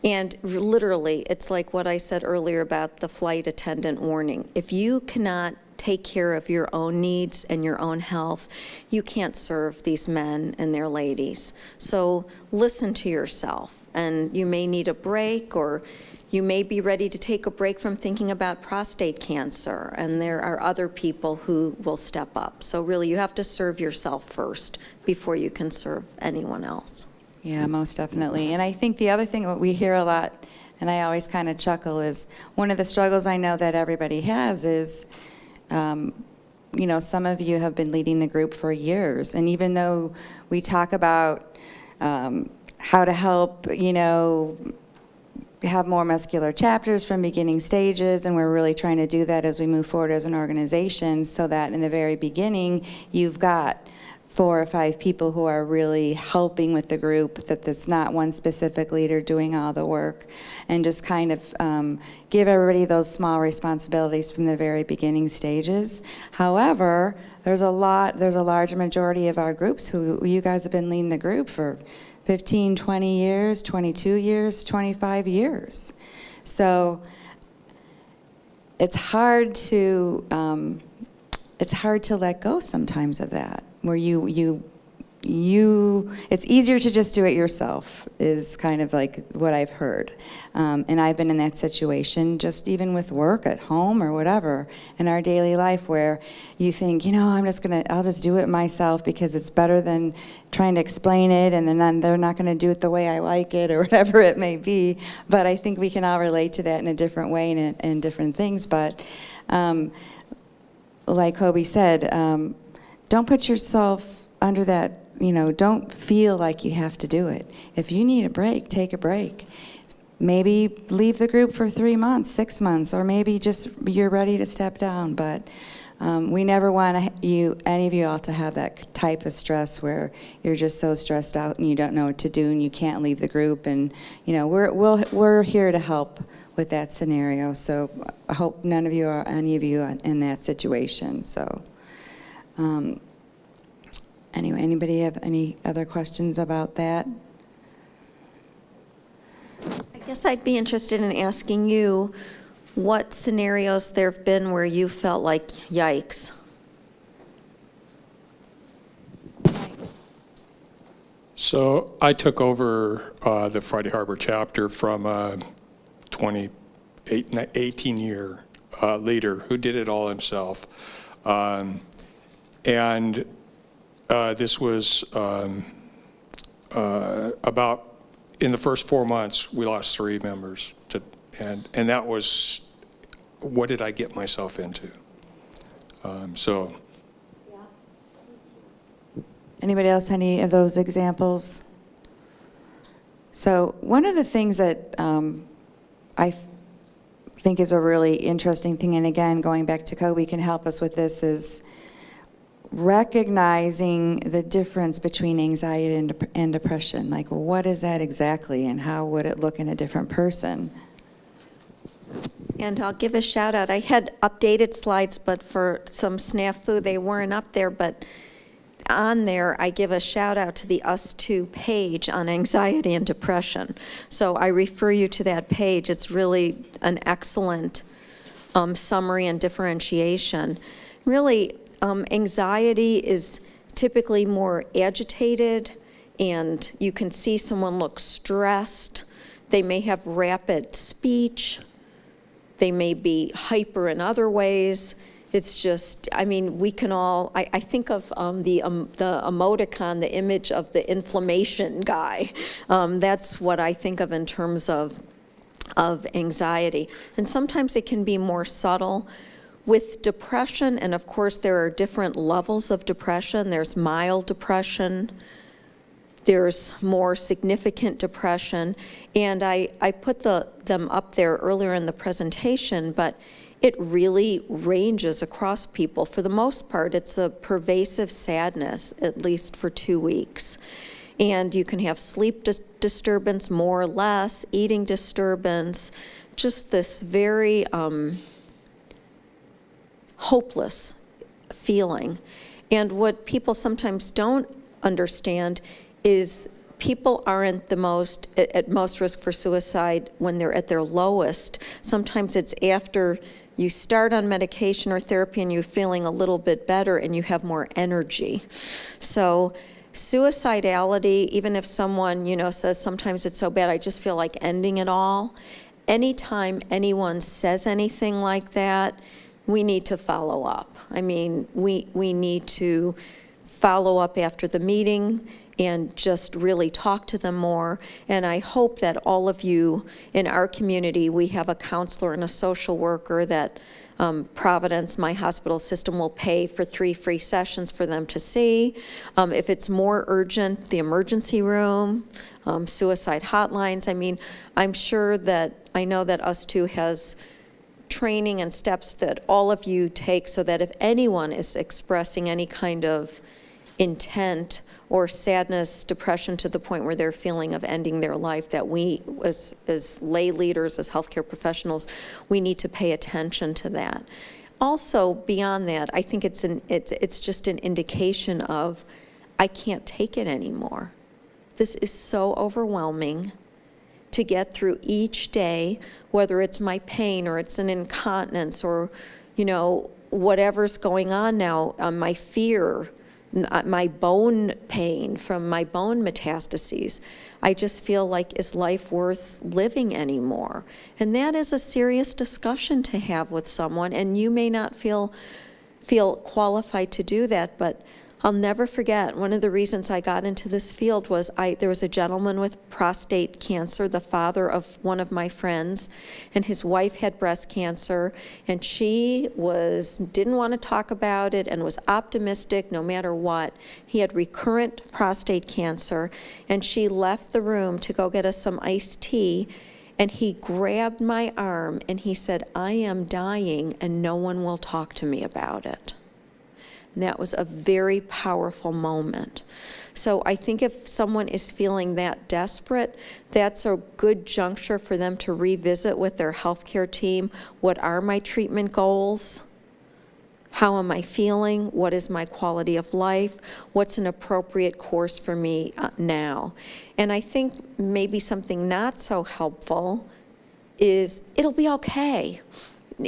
And literally, it's like what I said earlier about the flight attendant warning. If you cannot take care of your own needs and your own health, you can't serve these men and their ladies. So listen to yourself. And you may need a break, or you may be ready to take a break from thinking about prostate cancer, and there are other people who will step up. So really, you have to serve yourself first before you can serve anyone else. Yeah, most definitely. And I think the other thing that we hear a lot, and I always kind of chuckle, is one of the struggles I know that everybody has is, some of you have been leading the group for years, and even though we talk about how to help, have more muscular chapters from beginning stages, and we're really trying to do that as we move forward as an organization, so that in the very beginning you've got 4 or 5 people who are really helping with the group, that there's not one specific leader doing all the work, and just kind of give everybody those small responsibilities from the very beginning stages. However, there's a large majority of our groups who you guys have been leading the group for 15, 20 years, 22 years, 25 years. So it's hard to let go sometimes of that, where it's easier to just do it yourself, is kind of like what I've heard. And I've been in that situation, just even with work at home or whatever, in our daily life, where you think, I'll just do it myself because it's better than trying to explain it, and then they're not going to do it the way I like it, or whatever it may be. But I think we can all relate to that in a different way and in different things. But like Cobie said, don't put yourself under that, don't feel like you have to do it. If you need a break, take a break. Maybe leave the group for 3 months, 6 months, or maybe just you're ready to step down. But we never want any of you all to have that type of stress where you're just so stressed out and you don't know what to do and you can't leave the group. And we're here to help with that scenario. So I hope none of you or any of you are in that situation. So. Anyway, anybody have any other questions about that? I guess I'd be interested in asking you what scenarios there have been where you felt like, yikes. So I took over the Friday Harbor chapter from a 18-year leader who did it all himself. And this was about, in the first 4 months, we lost 3 members. And that was, what did I get myself into? Anybody else, any of those examples? So one of the things that I think is a really interesting thing, and again, going back to Cobie can help us with this, is recognizing the difference between anxiety and depression. Like, well, what is that exactly, and how would it look in a different person? And I'll give a shout out. I had updated slides, but for some snafu, they weren't up there. But on there, I give a shout out to the Us Too page on anxiety and depression. So I refer you to that page. It's really an excellent summary and differentiation. Really, anxiety is typically more agitated, and you can see someone look stressed. They may have rapid speech. They may be hyper in other ways. It's just, I mean, we can all, I think of the emoticon, the image of the inflammation guy. That's what I think of in terms of anxiety. And sometimes it can be more subtle. With depression, and of course there are different levels of depression. There's mild depression. There's more significant depression. And I put them up there earlier in the presentation, but it really ranges across people. For the most part, it's a pervasive sadness, at least for 2 weeks. And you can have sleep disturbance, more or less, eating disturbance, just this very hopeless feeling. And what people sometimes don't understand is people aren't at most risk for suicide when they're at their lowest. Sometimes it's after you start on medication or therapy and you're feeling a little bit better and you have more energy. So suicidality, even if someone, says sometimes it's so bad, I just feel like ending it all. Anytime anyone says anything like that, we need to follow up. I mean, we need to follow up after the meeting and just really talk to them more. And I hope that all of you in our community, we have a counselor and a social worker that Providence, my hospital system, will pay for 3 free sessions for them to see. If it's more urgent, the emergency room, suicide hotlines. I mean, I know that Us Too has training and steps that all of you take so that if anyone is expressing any kind of intent or sadness, depression to the point where they're feeling of ending their life, that we as lay leaders, as healthcare professionals, we need to pay attention to that. Also, beyond that, I think it's just an indication of, I can't take it anymore. This is so overwhelming to get through each day, whether it's my pain or it's an incontinence or, whatever's going on now, my fear, my bone pain from my bone metastases. I just feel like, is life worth living anymore? And that is a serious discussion to have with someone, and you may not feel qualified to do that, but I'll never forget, one of the reasons I got into this field was there was a gentleman with prostate cancer, the father of one of my friends, and his wife had breast cancer, and she didn't want to talk about it and was optimistic no matter what. He had recurrent prostate cancer, and she left the room to go get us some iced tea, and he grabbed my arm and he said, "I am dying and no one will talk to me about it." And that was a very powerful moment. So I think if someone is feeling that desperate, that's a good juncture for them to revisit with their healthcare team. What are my treatment goals? How am I feeling? What is my quality of life? What's an appropriate course for me now? And I think maybe something not so helpful is, it'll be okay.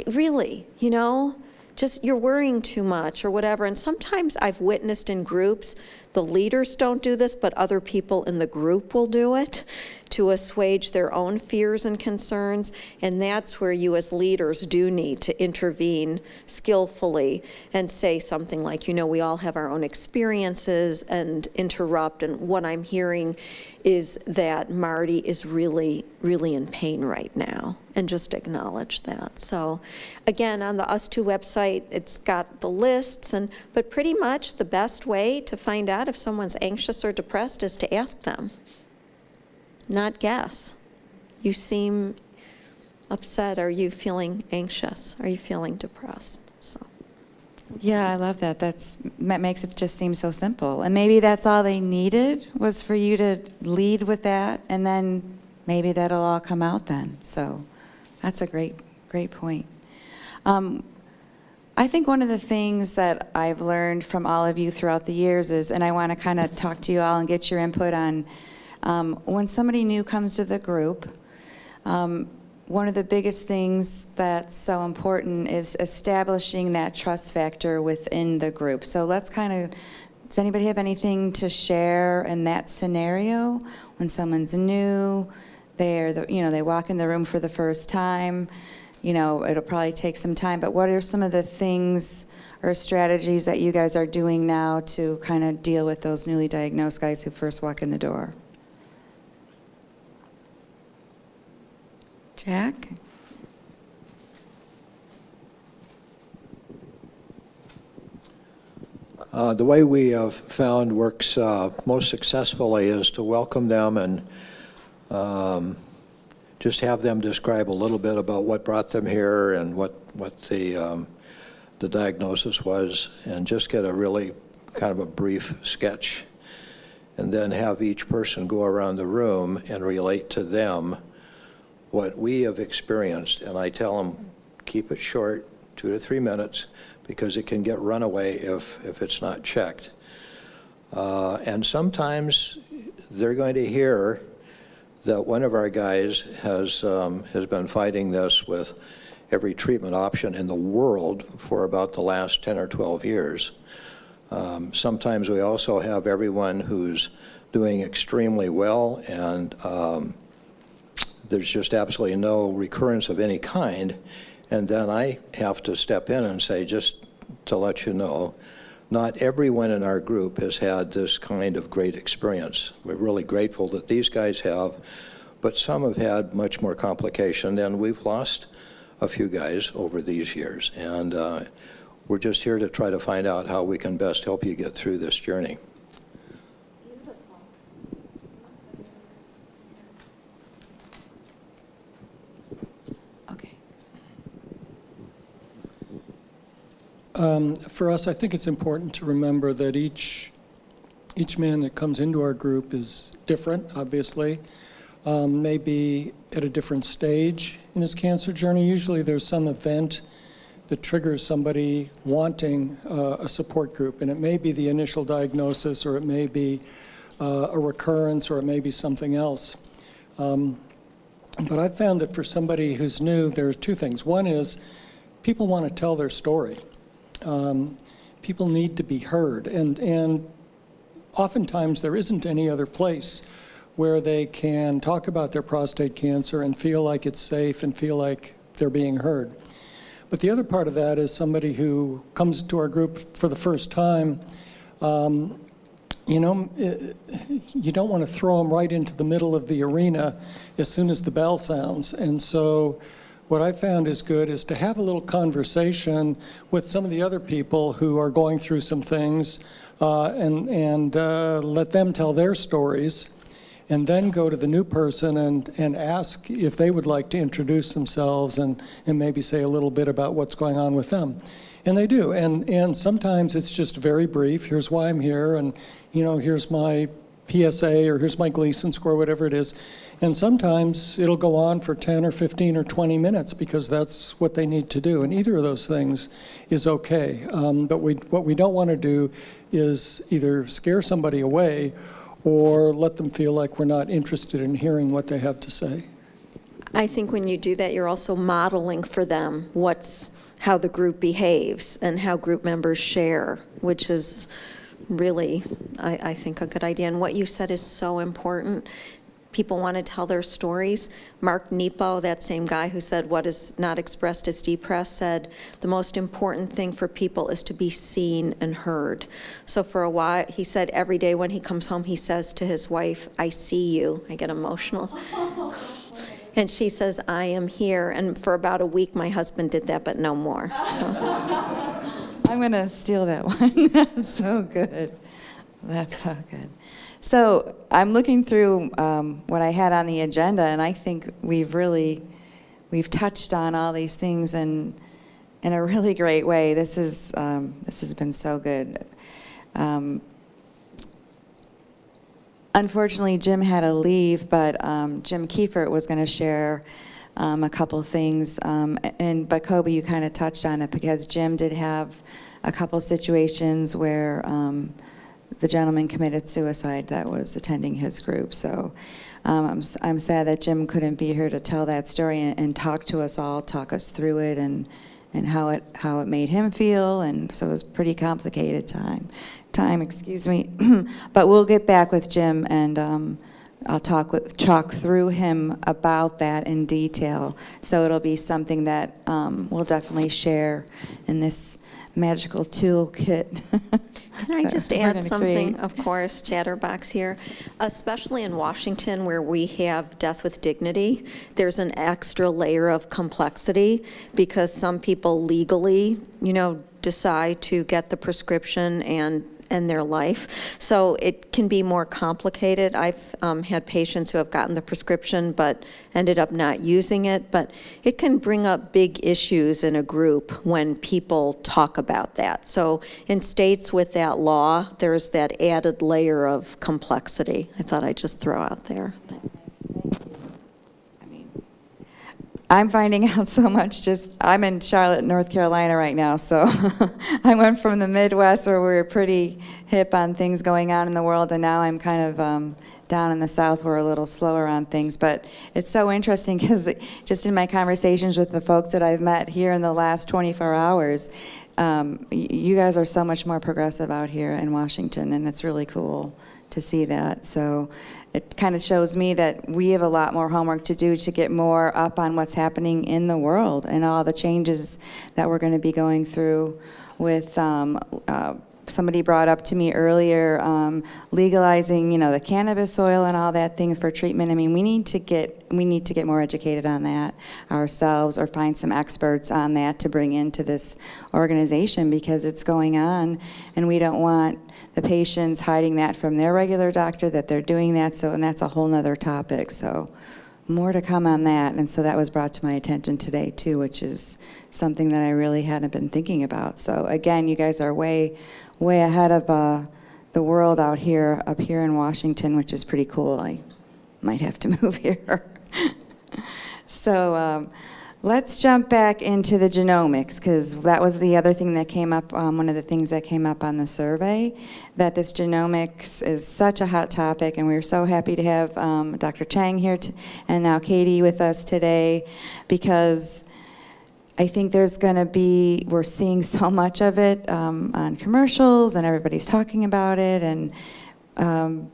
Really, just you're worrying too much or whatever. And sometimes I've witnessed in groups, the leaders don't do this, but other people in the group will do it to assuage their own fears and concerns. And that's where you as leaders do need to intervene skillfully and say something like, we all have our own experiences, and interrupt. And what I'm hearing is that Marty is really, really in pain right now, and just acknowledge that. So again, on the Us Too website, it's got the lists, but pretty much the best way to find out if someone's anxious or depressed is to ask them, not guess. You seem upset. Are you feeling anxious? Are you feeling depressed? So. Yeah, I love that. That makes it just seem so simple. And maybe that's all they needed, was for you to lead with that, and then maybe that'll all come out then. So that's a great point. I think one of the things that I've learned from all of you throughout the years is, and I want to kind of talk to you all and get your input on, when somebody new comes to the group, one of the biggest things that's so important is establishing that trust factor within the group. So let's kind of, does anybody have anything to share in that scenario when someone's new, they walk in the room for the first time, it'll probably take some time, but what are some of the things or strategies that you guys are doing now to kind of deal with those newly diagnosed guys who first walk in the door? Jack? The way we have found works most successfully is to welcome them and just have them describe a little bit about what brought them here and what the diagnosis was, and just get a really kind of a brief sketch, and then have each person go around the room and relate to them what we have experienced. And I tell them, keep it short, 2 to 3 minutes, because it can get runaway if it's not checked. And sometimes they're going to hear that one of our guys has been fighting this with every treatment option in the world for about the last 10 or 12 years. Sometimes we also have everyone who's doing extremely well, and there's just absolutely no recurrence of any kind. And then I have to step in and say, just to let you know, not everyone in our group has had this kind of great experience. We're really grateful that these guys have, but some have had much more complication, and we've lost a few guys over these years. And we're just here to try to find out how we can best help you get through this journey. For us, I think it's important to remember that each man that comes into our group is different, obviously, may be at a different stage in his cancer journey. Usually there's some event that triggers somebody wanting a support group, and it may be the initial diagnosis, or it may be a recurrence, or it may be something else. But I've found that for somebody who's new, there's two things. One is people want to tell their story. People need to be heard, and oftentimes there isn't any other place where they can talk about their prostate cancer and feel like it's safe and feel like they're being heard. But the other part of that is somebody who comes to our group for the first time, you don't want to throw them right into the middle of the arena as soon as the bell sounds. And so what I found is good is to have a little conversation with some of the other people who are going through some things and let them tell their stories, and then go to the new person and ask if they would like to introduce themselves and maybe say a little bit about what's going on with them. And they do, and sometimes it's just very brief. Here's why I'm here, and here's my PSA, or here's my Gleason score, whatever it is. And sometimes it'll go on for 10 or 15 or 20 minutes because that's what they need to do. And either of those things is okay. But what we don't want to do is either scare somebody away or let them feel like we're not interested in hearing what they have to say. I think when you do that, you're also modeling for them how the group behaves and how group members share, which is really, I think, a good idea. And what you said is so important. People want to tell their stories. Mark Nepo, that same guy who said what is not expressed is depressed, said the most important thing for people is to be seen and heard. So for a while, he said every day when he comes home, he says to his wife, "I see you." I get emotional. And she says, "I am here." And for about a week, my husband did that, but no more. So I'm going to steal that one. That's so good. That's so good. So I'm looking through what I had on the agenda, and I think we've touched on all these things in a really great way. This has been so good. Unfortunately, Jim had to leave, but Jim Kiefert was going to share a couple things. But Cobie, you kind of touched on it because Jim did have a couple situations where the gentleman committed suicide that was attending his group. So I'm sad that Jim couldn't be here to tell that story and talk to us all, talk us through it, and how it made him feel. And so it was pretty complicated time, excuse me. But we'll get back with Jim, and I'll talk through him about that in detail. So it'll be something that we'll definitely share in this magical toolkit. Can I just add something, of course, Chatterbox here? Especially in Washington, where we have death with dignity, there's an extra layer of complexity because some people legally, decide to get the prescription and end their life. So it can be more complicated. I've had patients who have gotten the prescription but ended up not using it. But it can bring up big issues in a group when people talk about that. So in states with that law, there's that added layer of complexity I thought I'd just throw out there. I'm finding out so much I'm in Charlotte, North Carolina right now, so I went from the Midwest where we were pretty hip on things going on in the world, and now I'm kind of down in the South where we're a little slower on things. But it's so interesting because just in my conversations with the folks that I've met here in the last 24 hours, you guys are so much more progressive out here in Washington, and it's really cool to see that. So it kind of shows me that we have a lot more homework to do to get more up on what's happening in the world and all the changes that we're going to be going through with somebody brought up to me earlier, legalizing, the cannabis oil and all that thing for treatment. I mean, we need to get more educated on that ourselves, or find some experts on that to bring into this organization, because it's going on, and we don't want the patients hiding that from their regular doctor that they're doing that. So, and that's a whole nother topic. So more to come on that. And so that was brought to my attention today too, which is something that I really hadn't been thinking about. So again, you guys are way ahead of the world up here in Washington, which is pretty cool. I might have to move here. So let's jump back into the genomics, because that was the other thing that came up, one of the things that came up on the survey, that this genomics is such a hot topic, and we're so happy to have Dr. Chang here and now Katie with us today, because I think we're seeing so much of it on commercials, and everybody's talking about it, and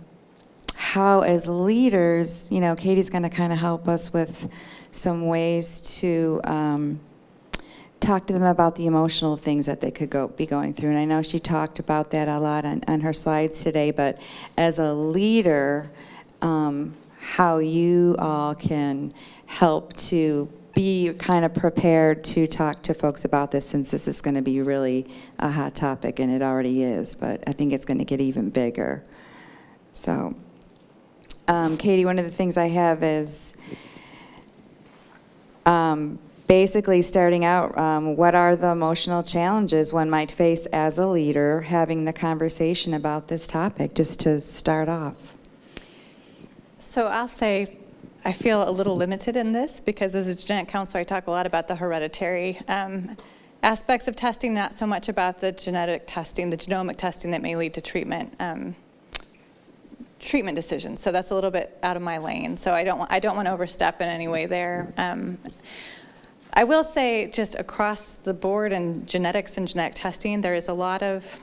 how as leaders, Katie's going to kind of help us with some ways to talk to them about the emotional things that they could be going through. And I know she talked about that a lot on her slides today, but as a leader, how you all can help to be kind of prepared to talk to folks about this, since this is going to be really a hot topic, and it already is, but I think it's going to get even bigger. So, Katie, one of the things I have is basically starting out, what are the emotional challenges one might face as a leader having the conversation about this topic, just to start off? So I'll say I feel a little limited in this, because as a genetic counselor, I talk a lot about the hereditary aspects of testing, not so much about the genetic testing, the genomic testing that may lead to treatment decisions. So that's a little bit out of my lane. So I don't want to overstep in any way there. I will say, just across the board in genetics and genetic testing, there's a lot of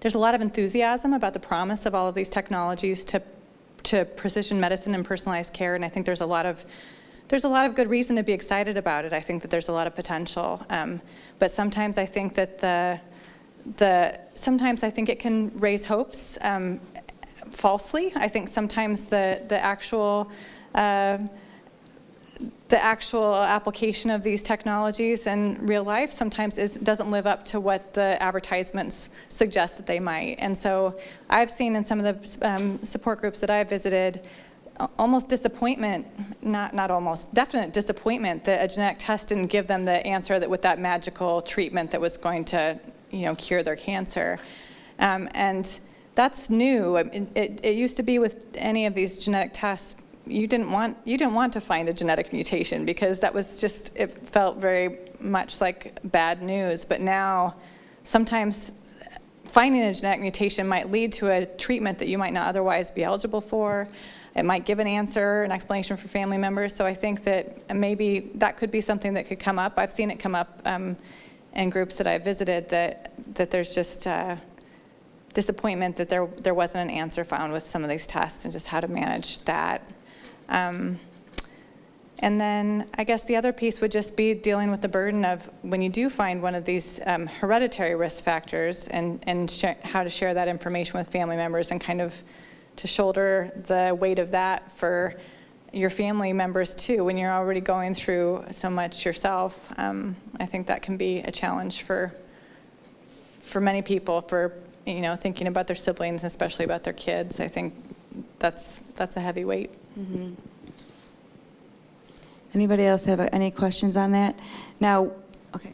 enthusiasm about the promise of all of these technologies to precision medicine and personalized care, and I think there's a lot of good reason to be excited about it. I think that there's a lot of potential, but sometimes I think that sometimes I think it can raise hopes falsely. I think sometimes the actual application of these technologies in real life sometimes doesn't live up to what the advertisements suggest that they might. And so I've seen in some of the support groups that I've visited almost disappointment, not almost, definite disappointment that a genetic test didn't give them the answer that with that magical treatment that was going to cure their cancer. And that's new. It used to be with any of these genetic tests, you didn't want to find a genetic mutation because that was just, it felt very much like bad news. But now, sometimes finding a genetic mutation might lead to a treatment that you might not otherwise be eligible for. It might give an answer, an explanation for family members. So I think that maybe that could be something that could come up. I've seen it come up in groups that I've visited, that there's just disappointment that there wasn't an answer found with some of these tests and just how to manage that. And then I guess the other piece would just be dealing with the burden of when you do find one of these hereditary risk factors and how to share that information with family members and kind of to shoulder the weight of that for your family members too when you're already going through so much yourself. I think that can be a challenge for many people, for thinking about their siblings, especially about their kids. I think that's a heavy weight. Mm-hmm. Anybody else have any questions on that? Now, okay.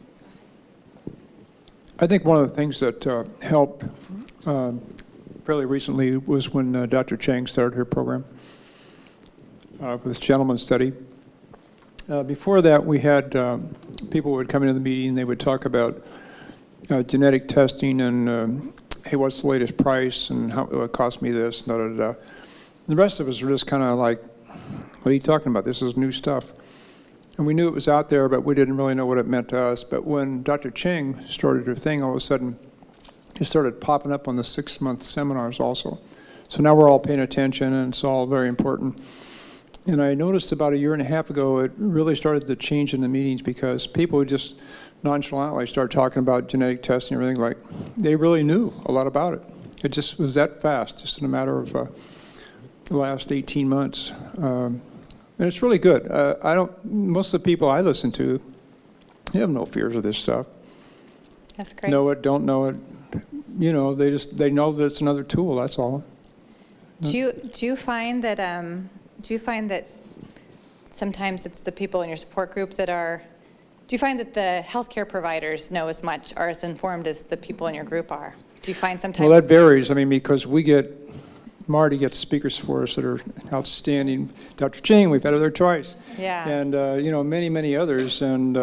I think one of the things that helped fairly recently was when Dr. Chang started her program with this gentleman study. Before that, we had people would come into the meeting, they would talk about genetic testing and, hey, what's the latest price and how it would cost me this, da da da. The rest of us were just kind of like, what are you talking about? This is new stuff. And we knew it was out there, but we didn't really know what it meant to us. But when Dr. Chang started her thing, all of a sudden, it started popping up on the 6-month seminars also. So now we're all paying attention, and it's all very important. And I noticed about a year and a half ago, it really started to change in the meetings because people would just nonchalantly start talking about genetic testing and everything, like they really knew a lot about it. It just was that fast, just in a matter of the last 18 months. And it's really good. Most of the people I listen to, they have no fears of this stuff. That's great. Know it, don't know it. They know that it's another tool, that's all. Do you find that sometimes it's the people in your support group that are, do you find that the healthcare providers know as much or as informed as the people in your group are? Do you find sometimes? Well, that varies. I mean, because Marty gets speakers for us that are outstanding. Dr. Chang, we've had her there twice. Yeah. And, many, many others. And,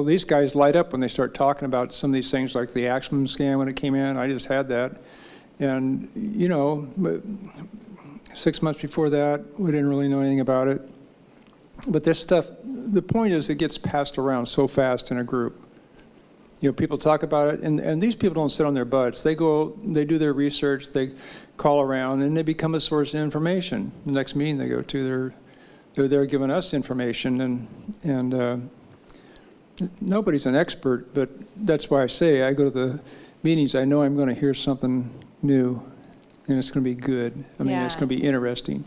these guys light up when they start talking about some of these things like the Axman scan when it came in. I just had that. And, 6 months before that, we didn't really know anything about it. But this stuff, the point is it gets passed around so fast in a group. People talk about it, and these people don't sit on their butts. They go, they do their research, they call around, and they become a source of information. The next meeting they go to, they're there giving us information, and nobody's an expert, but that's why I say I go to the meetings, I know I'm going to hear something new, and it's going to be good. I mean, it's going to be interesting.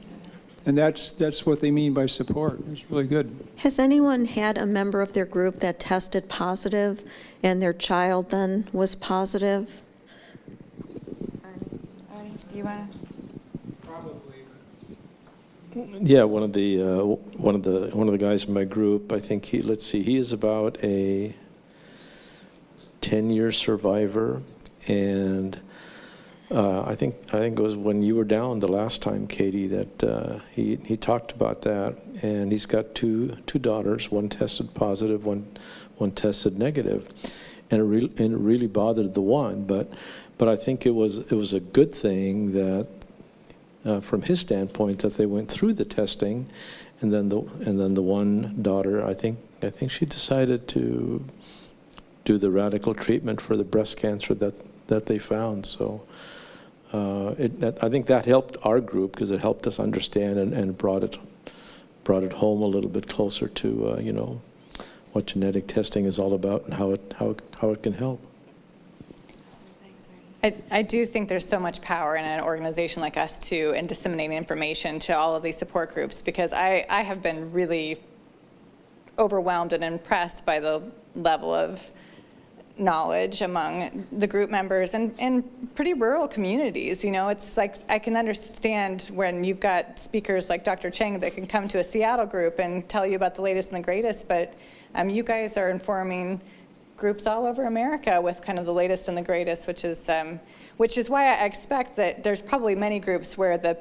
And that's what they mean by support. It's really good. Has anyone had a member of their group that tested positive and their child then was positive? Do you want to? Yeah, one of the guys in my group, I think he is about a 10-year survivor, and I think it was when you were down the last time, Katie, that he talked about that, and he's got two daughters. One tested positive, one tested negative, and it really bothered the one. But I think it was a good thing that, from his standpoint, that they went through the testing, and then the one daughter, I think she decided to do the radical treatment for the breast cancer that they found. So. I think that helped our group because it helped us understand and brought it home a little bit closer to what genetic testing is all about and how it can help. I do think there's so much power in an organization like us too in disseminating information to all of these support groups, because I have been really overwhelmed and impressed by the level of knowledge among the group members and in pretty rural communities. It's like I can understand when you've got speakers like Dr. Chang that can come to a Seattle group and tell you about the latest and the greatest, but you guys are informing groups all over America with kind of the latest and the greatest, which is which is why I expect that there's probably many groups where the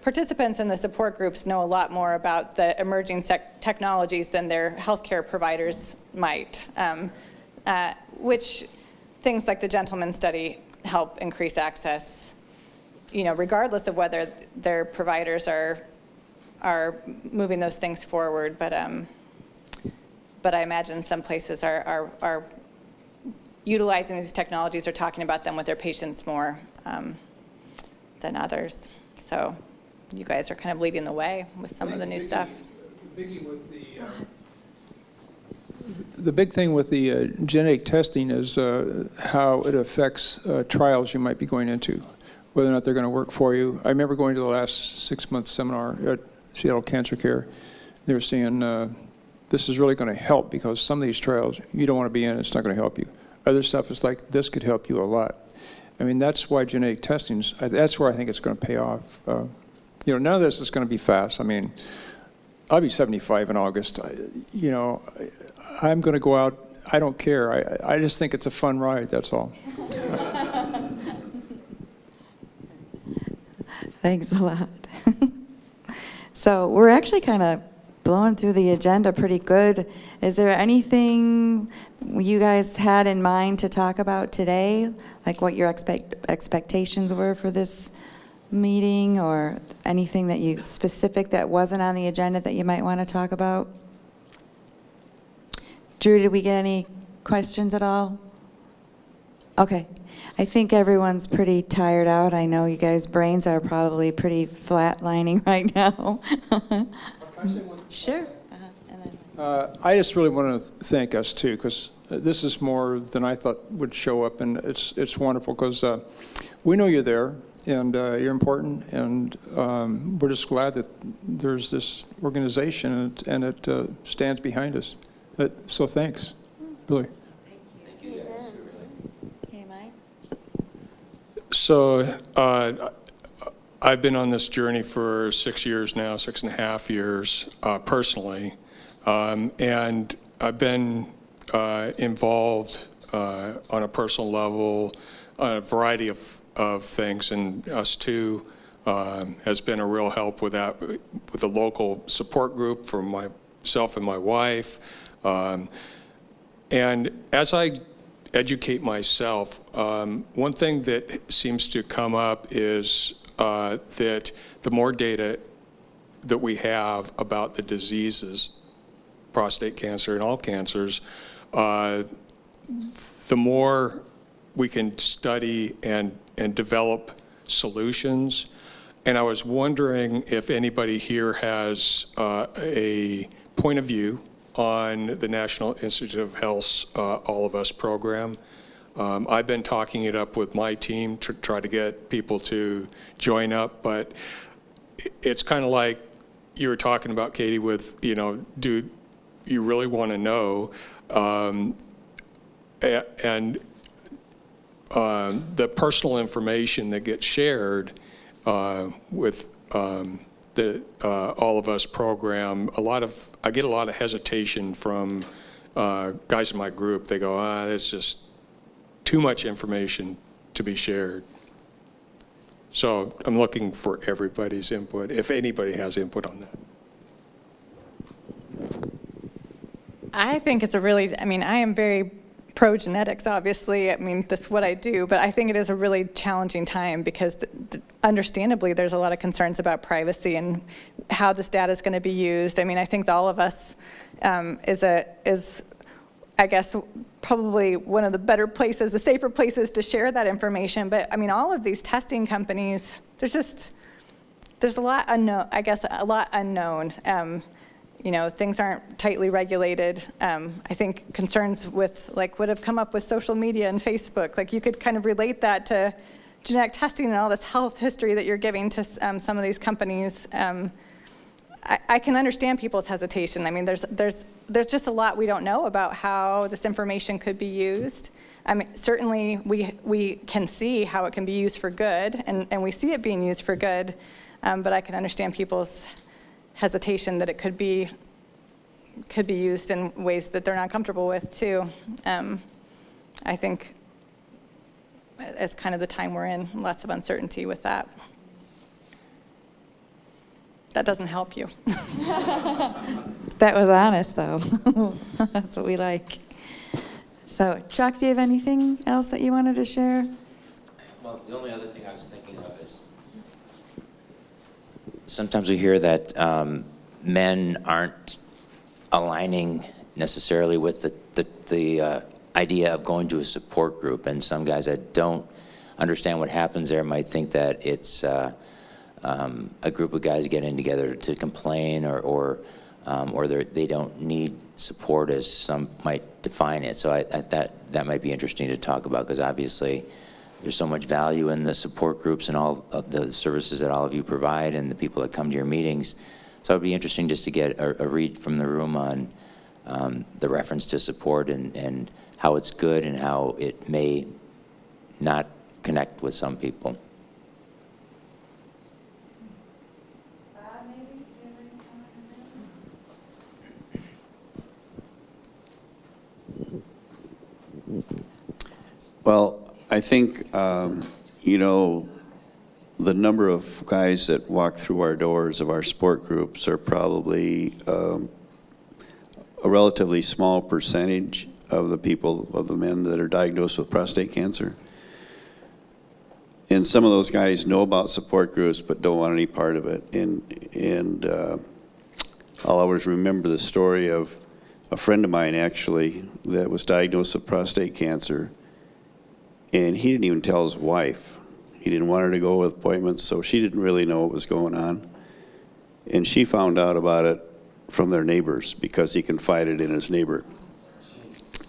participants in the support groups know a lot more about the emerging technologies than their healthcare providers might, which things like the Gentleman Study help increase access, regardless of whether their providers are moving those things forward. But I imagine some places are utilizing these technologies or talking about them with their patients more than others. So you guys are kind of leading the way with some of the new stuff. The big thing with the genetic testing is how it affects trials you might be going into, whether or not they're going to work for you. I remember going to the last 6-month seminar at Seattle Cancer Care. They were saying this is really going to help because some of these trials you don't want to be in, it's not going to help you. Other stuff is like, this could help you a lot. I mean, that's why genetic testing's, that's where I think it's going to pay off. None of this is going to be fast. I mean, I'll be 75 in August. I'm going to go out. I don't care. I just think it's a fun ride, that's all. Thanks a lot. So we're actually kind of blowing through the agenda pretty good. Is there anything you guys had in mind to talk about today? Like what your expectations were for this meeting, or anything that you specific that wasn't on the agenda that you might want to talk about? Drew, did we get any questions at all? Okay. I think everyone's pretty tired out. I know you guys' brains are probably pretty flatlining right now. Sure. I just really want to thank us too, because this is more than I thought would show up, and it's wonderful because we know you're there and you're important, and we're just glad that there's this organization and it stands behind us. So thanks, really. Thank you. Okay, Mike. So I've been on this journey for 6 years now, 6.5 years personally, and I've been involved on a personal level on a variety of things, and us too has been a real help with that, with the local support group for myself and my wife. And as I educate myself, one thing that seems to come up is that the more data that we have about the diseases, prostate cancer and all cancers, the more we can study and develop solutions. And I was wondering if anybody here has a point of view on the National Institute of Health's All of Us program. I've been talking it up with my team to try to get people to join up, but it's kind of like you were talking about, Katie, with, do you really want to know? And the personal information that gets shared with the All of Us program, I get a lot of hesitation from guys in my group. They go, it's just too much information to be shared. So I'm looking for everybody's input, if anybody has input on that. I think it's I am very pro-genetics, obviously. That's what I do, but I think it is a really challenging time because understandably there's a lot of concerns about privacy and how this data is going to be used. I think the All of Us is I guess probably one of the better places, the safer places to share that information. But all of these testing companies, there's a lot unknown. I guess a lot unknown. Things aren't tightly regulated. I think concerns with what have come up with social media and Facebook, you could kind of relate that to genetic testing and all this health history that you're giving to some of these companies. I can understand people's hesitation. There's just a lot we don't know about how this information could be used. Certainly we can see how it can be used for good, and we see it being used for good, but I can understand people's hesitation that it could be used in ways that they're not comfortable with too. I think it's kind of the time we're in, lots of uncertainty with that. That doesn't help you. That was honest, though. That's what we like. So, Chuck, do you have anything else that you wanted to share? Well, the only other thing I was thinking of is sometimes we hear that men aren't aligning necessarily with the idea of going to a support group, and some guys that don't understand what happens there might think that it's a group of guys getting together to complain, or they don't need support as some might define it. So that might be interesting to talk about, because obviously there's so much value in the support groups and all of the services that all of you provide and the people that come to your meetings. So it would be interesting just to get a read from the room on the reference to support and how it's good and how it may not connect with some people. Well, I think, you know, the number of guys that walk through our doors of our support groups are probably a relatively small percentage of the people, of the men that are diagnosed with prostate cancer. And some of those guys know about support groups but don't want any part of it. And I'll always remember the story of a friend of mine, actually, that was diagnosed with prostate cancer. And he didn't even tell his wife. He didn't want her to go with appointments, so she didn't really know what was going on. And she found out about it from their neighbors because he confided in his neighbor.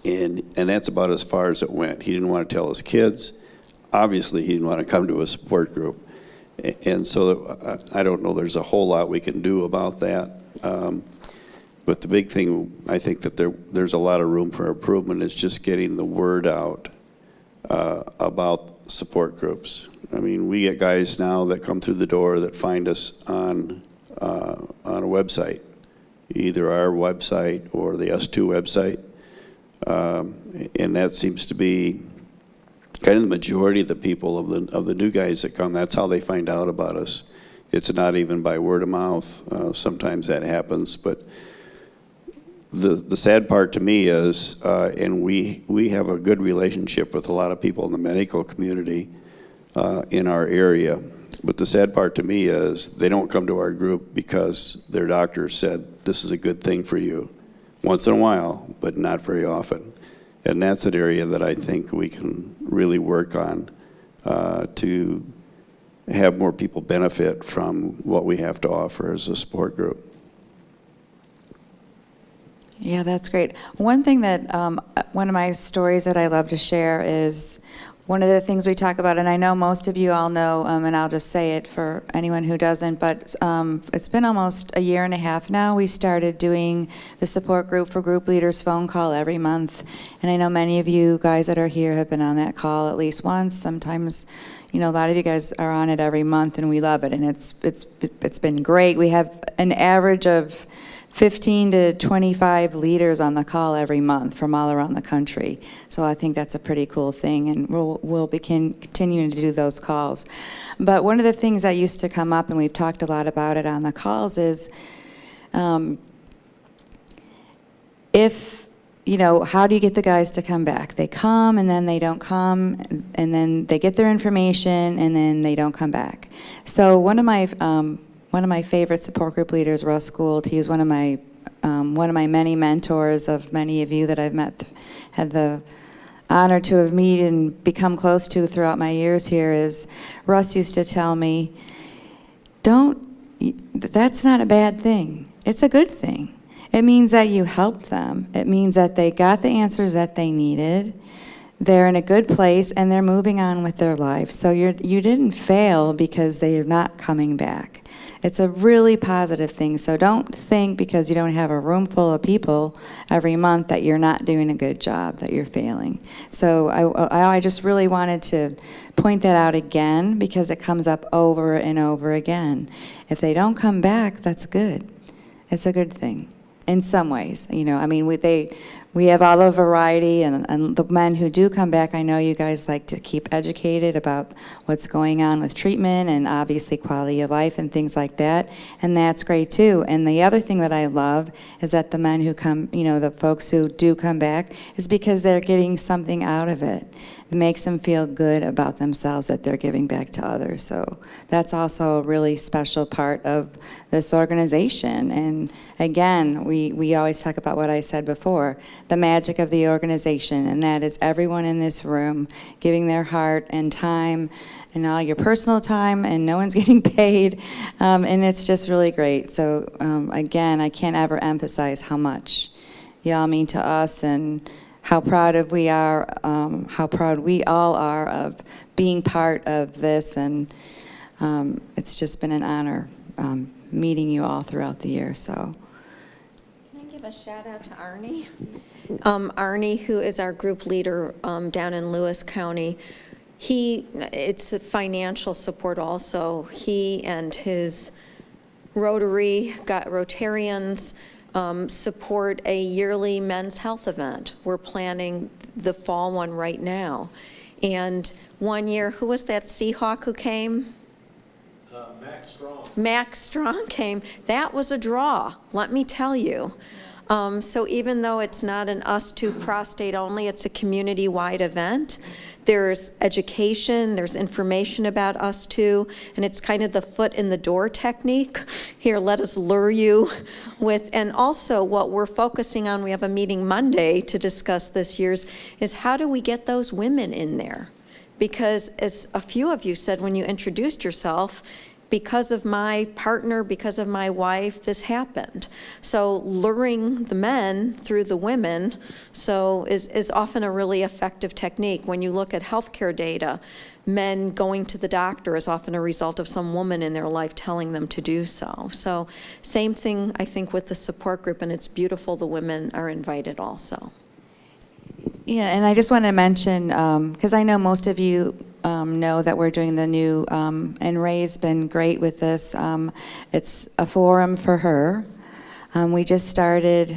And that's about as far as it went. He didn't want to tell his kids. Obviously, he didn't want to come to a support group. And so I don't know, there's a whole lot we can do about that. But the big thing, I think that there's a lot of room for improvement is just getting the word out about support groups. I mean, we get guys now that come through the door that find us on a website, either our website or the S2 website. And that seems to be kind of the majority of the people, of the new guys that come. That's how they find out about us. It's not even by word of mouth. Sometimes that happens, but the sad part to me is, and we have a good relationship with a lot of people in the medical community in our area, but the sad part to me is they don't come to our group because their doctor said this is a good thing for you. Once in a while, but not very often. And that's an area that I think we can really work on to have more people benefit from what we have to offer as a support group. Yeah, that's great. One thing that, one of my stories that I love to share is one of the things we talk about, and I know most of you all know, and I'll just say it for anyone who doesn't, but it's been almost a year and a half now. We started doing the support group for group leaders phone call every month, and I know many of you guys that are here have been on that call at least once. Sometimes, you know, a lot of you guys are on it every month, and we love it, and it's been great. We have an average of 15 to 25 leaders on the call every month from all around the country. So I think that's a pretty cool thing, and we'll begin continuing to do those calls. But one of the things that used to come up, and we've talked a lot about it on the calls, is if, you know, how do you get the guys to come back? They come and then they don't come, and then they get their information and then they don't come back. So one of my favorite support group leaders, Russ Gould, he was one of my many mentors of many of you that I've had the honor to have met and become close to throughout my years here. Is Russ used to tell me, that's not a bad thing. It's a good thing. It means that you helped them. It means that they got the answers that they needed. They're in a good place and they're moving on with their lives. So you didn't fail because they are not coming back. It's a really positive thing. So don't think because you don't have a room full of people every month that you're not doing a good job, that you're failing. So I just really wanted to point that out again because it comes up over and over again. If they don't come back, that's good. It's a good thing in some ways. You know, I mean, we have all the variety, and the men who do come back, I know you guys like to keep educated about what's going on with treatment and obviously quality of life and things like that, and that's great too. And the other thing that I love is that the men who come, the folks who do come back, is because they're getting something out of it. It makes them feel good about themselves that they're giving back to others. So that's also a really special part of this organization. And again, we always talk about what I said before, the magic of the organization, and that is everyone in this room giving their heart and time and all your personal time, and no one's getting paid, and it's just really great. So again, I can't ever emphasize how much y'all mean to us, and how proud we all are of being part of this, and it's just been an honor meeting you all throughout the year. So, can I give a shout out to Arnie? Arnie, who is our group leader down in Lewis County, it's a financial support also. He and his Rotarians support a yearly men's health event. We're planning the fall one right now. And one year, who was that Seahawk who came? Max Strong. Max Strong came. That was a draw, let me tell you. So even though it's not an us to prostate only, it's a community-wide event. There's education, there's information about us too, and it's kind of the foot in the door technique. Here, let us lure you with, and also what we're focusing on, we have a meeting Monday to discuss this year's, is how do we get those women in there? Because as a few of you said when you introduced yourself, because of my partner, because of my wife, this happened. So luring the men through the women is often a really effective technique. When you look at healthcare data, men going to the doctor is often a result of some woman in their life telling them to do so. So same thing, I think, with the support group, and it's beautiful the women are invited also. Yeah, and I just want to mention, because I know most of you know that we're doing the new, and Ray's been great with this. It's a forum for her. We just started,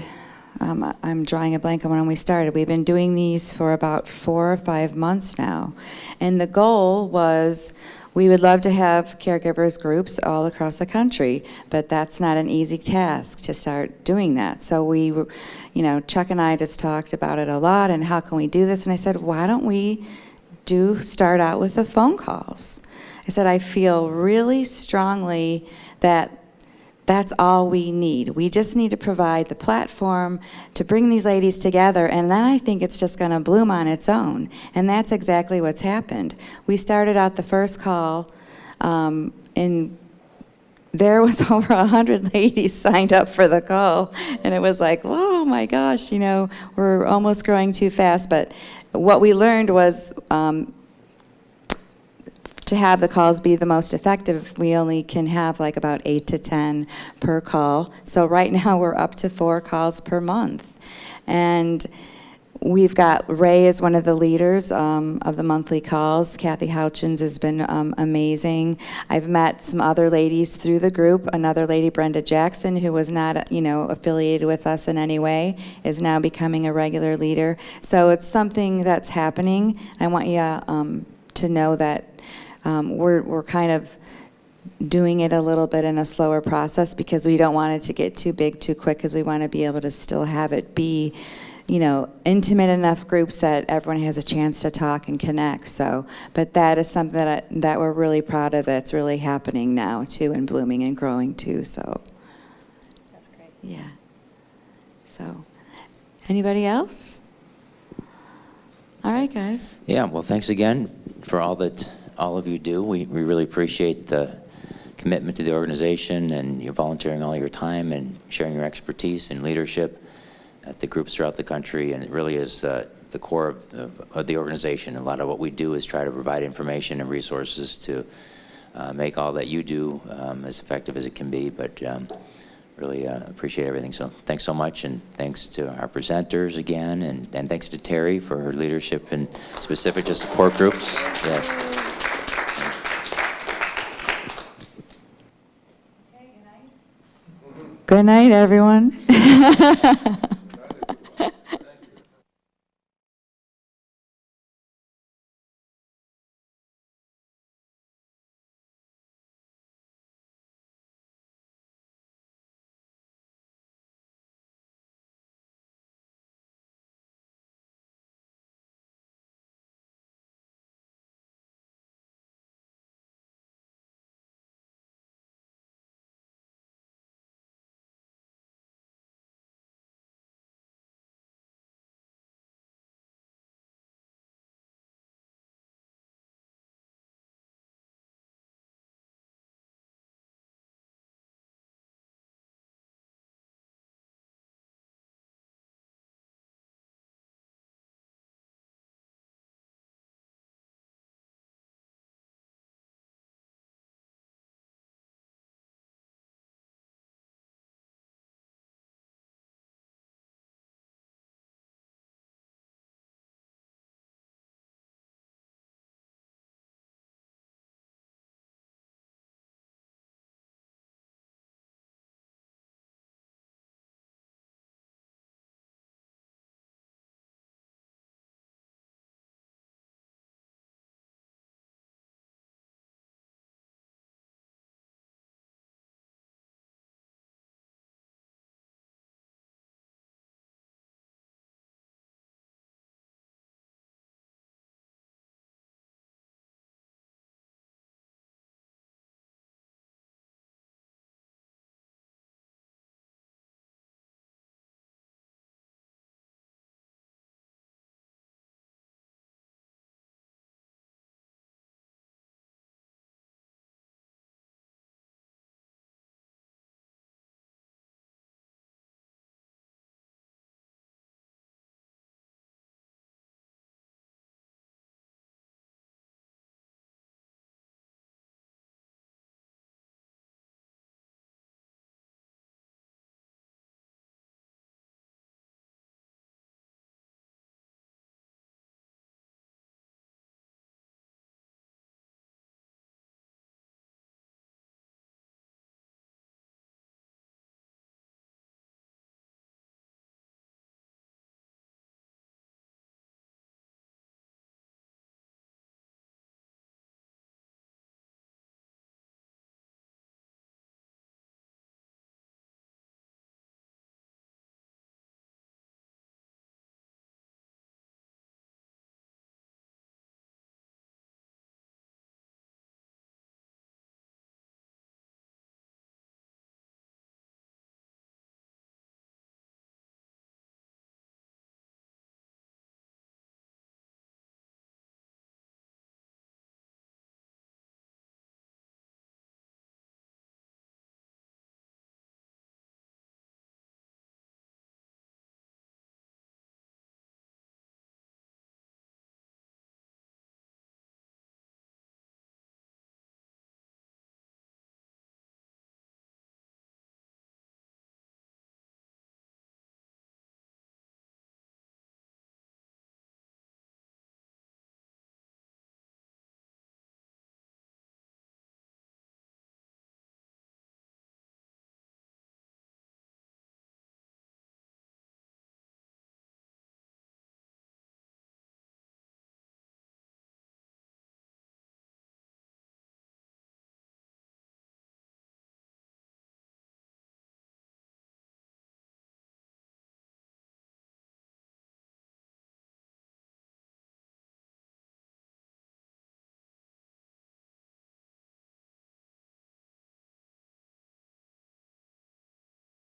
I'm drawing a blank on when we started. We've been doing these for about 4 or 5 months now. And the goal was, we would love to have caregivers groups all across the country, but that's not an easy task to start doing that. So we, Chuck and I just talked about it a lot, and how can we do this? And I said, why don't we start out with the phone calls? I said, I feel really strongly that that's all we need. We just need to provide the platform to bring these ladies together, and then I think it's just going to bloom on its own. And that's exactly what's happened. We started out the first call, and there was over 100 ladies signed up for the call, and it was like, oh my gosh, we're almost growing too fast. But what we learned was, to have the calls be the most effective, we only can have like about 8 to 10 per call. So right now we're up to 4 calls per month. And we've got Ray as one of the leaders of the monthly calls. Kathy Houchins has been amazing. I've met some other ladies through the group. Another lady, Brenda Jackson, who was not affiliated with us in any way, is now becoming a regular leader. So it's something that's happening. I want you to know that we're kind of doing it a little bit in a slower process, because we don't want it to get too big too quick, because we want to be able to still have it be, intimate enough groups that everyone has a chance to talk and connect. So, but that is something that we're really proud of. That's really happening now too, and blooming and growing too. So that's great. Yeah. So, anybody else? All right, guys. Yeah, well, thanks again for all that all of you do. We really appreciate the commitment to the organization, and you volunteering all your time and sharing your expertise and leadership at the groups throughout the country. And it really is the core of the organization. A lot of what we do is try to provide information and resources to make all that you do as effective as it can be. But really appreciate everything. So thanks so much, and thanks to our presenters again, and thanks to Terri for her leadership and specific to support groups. Yes. Good night, everyone.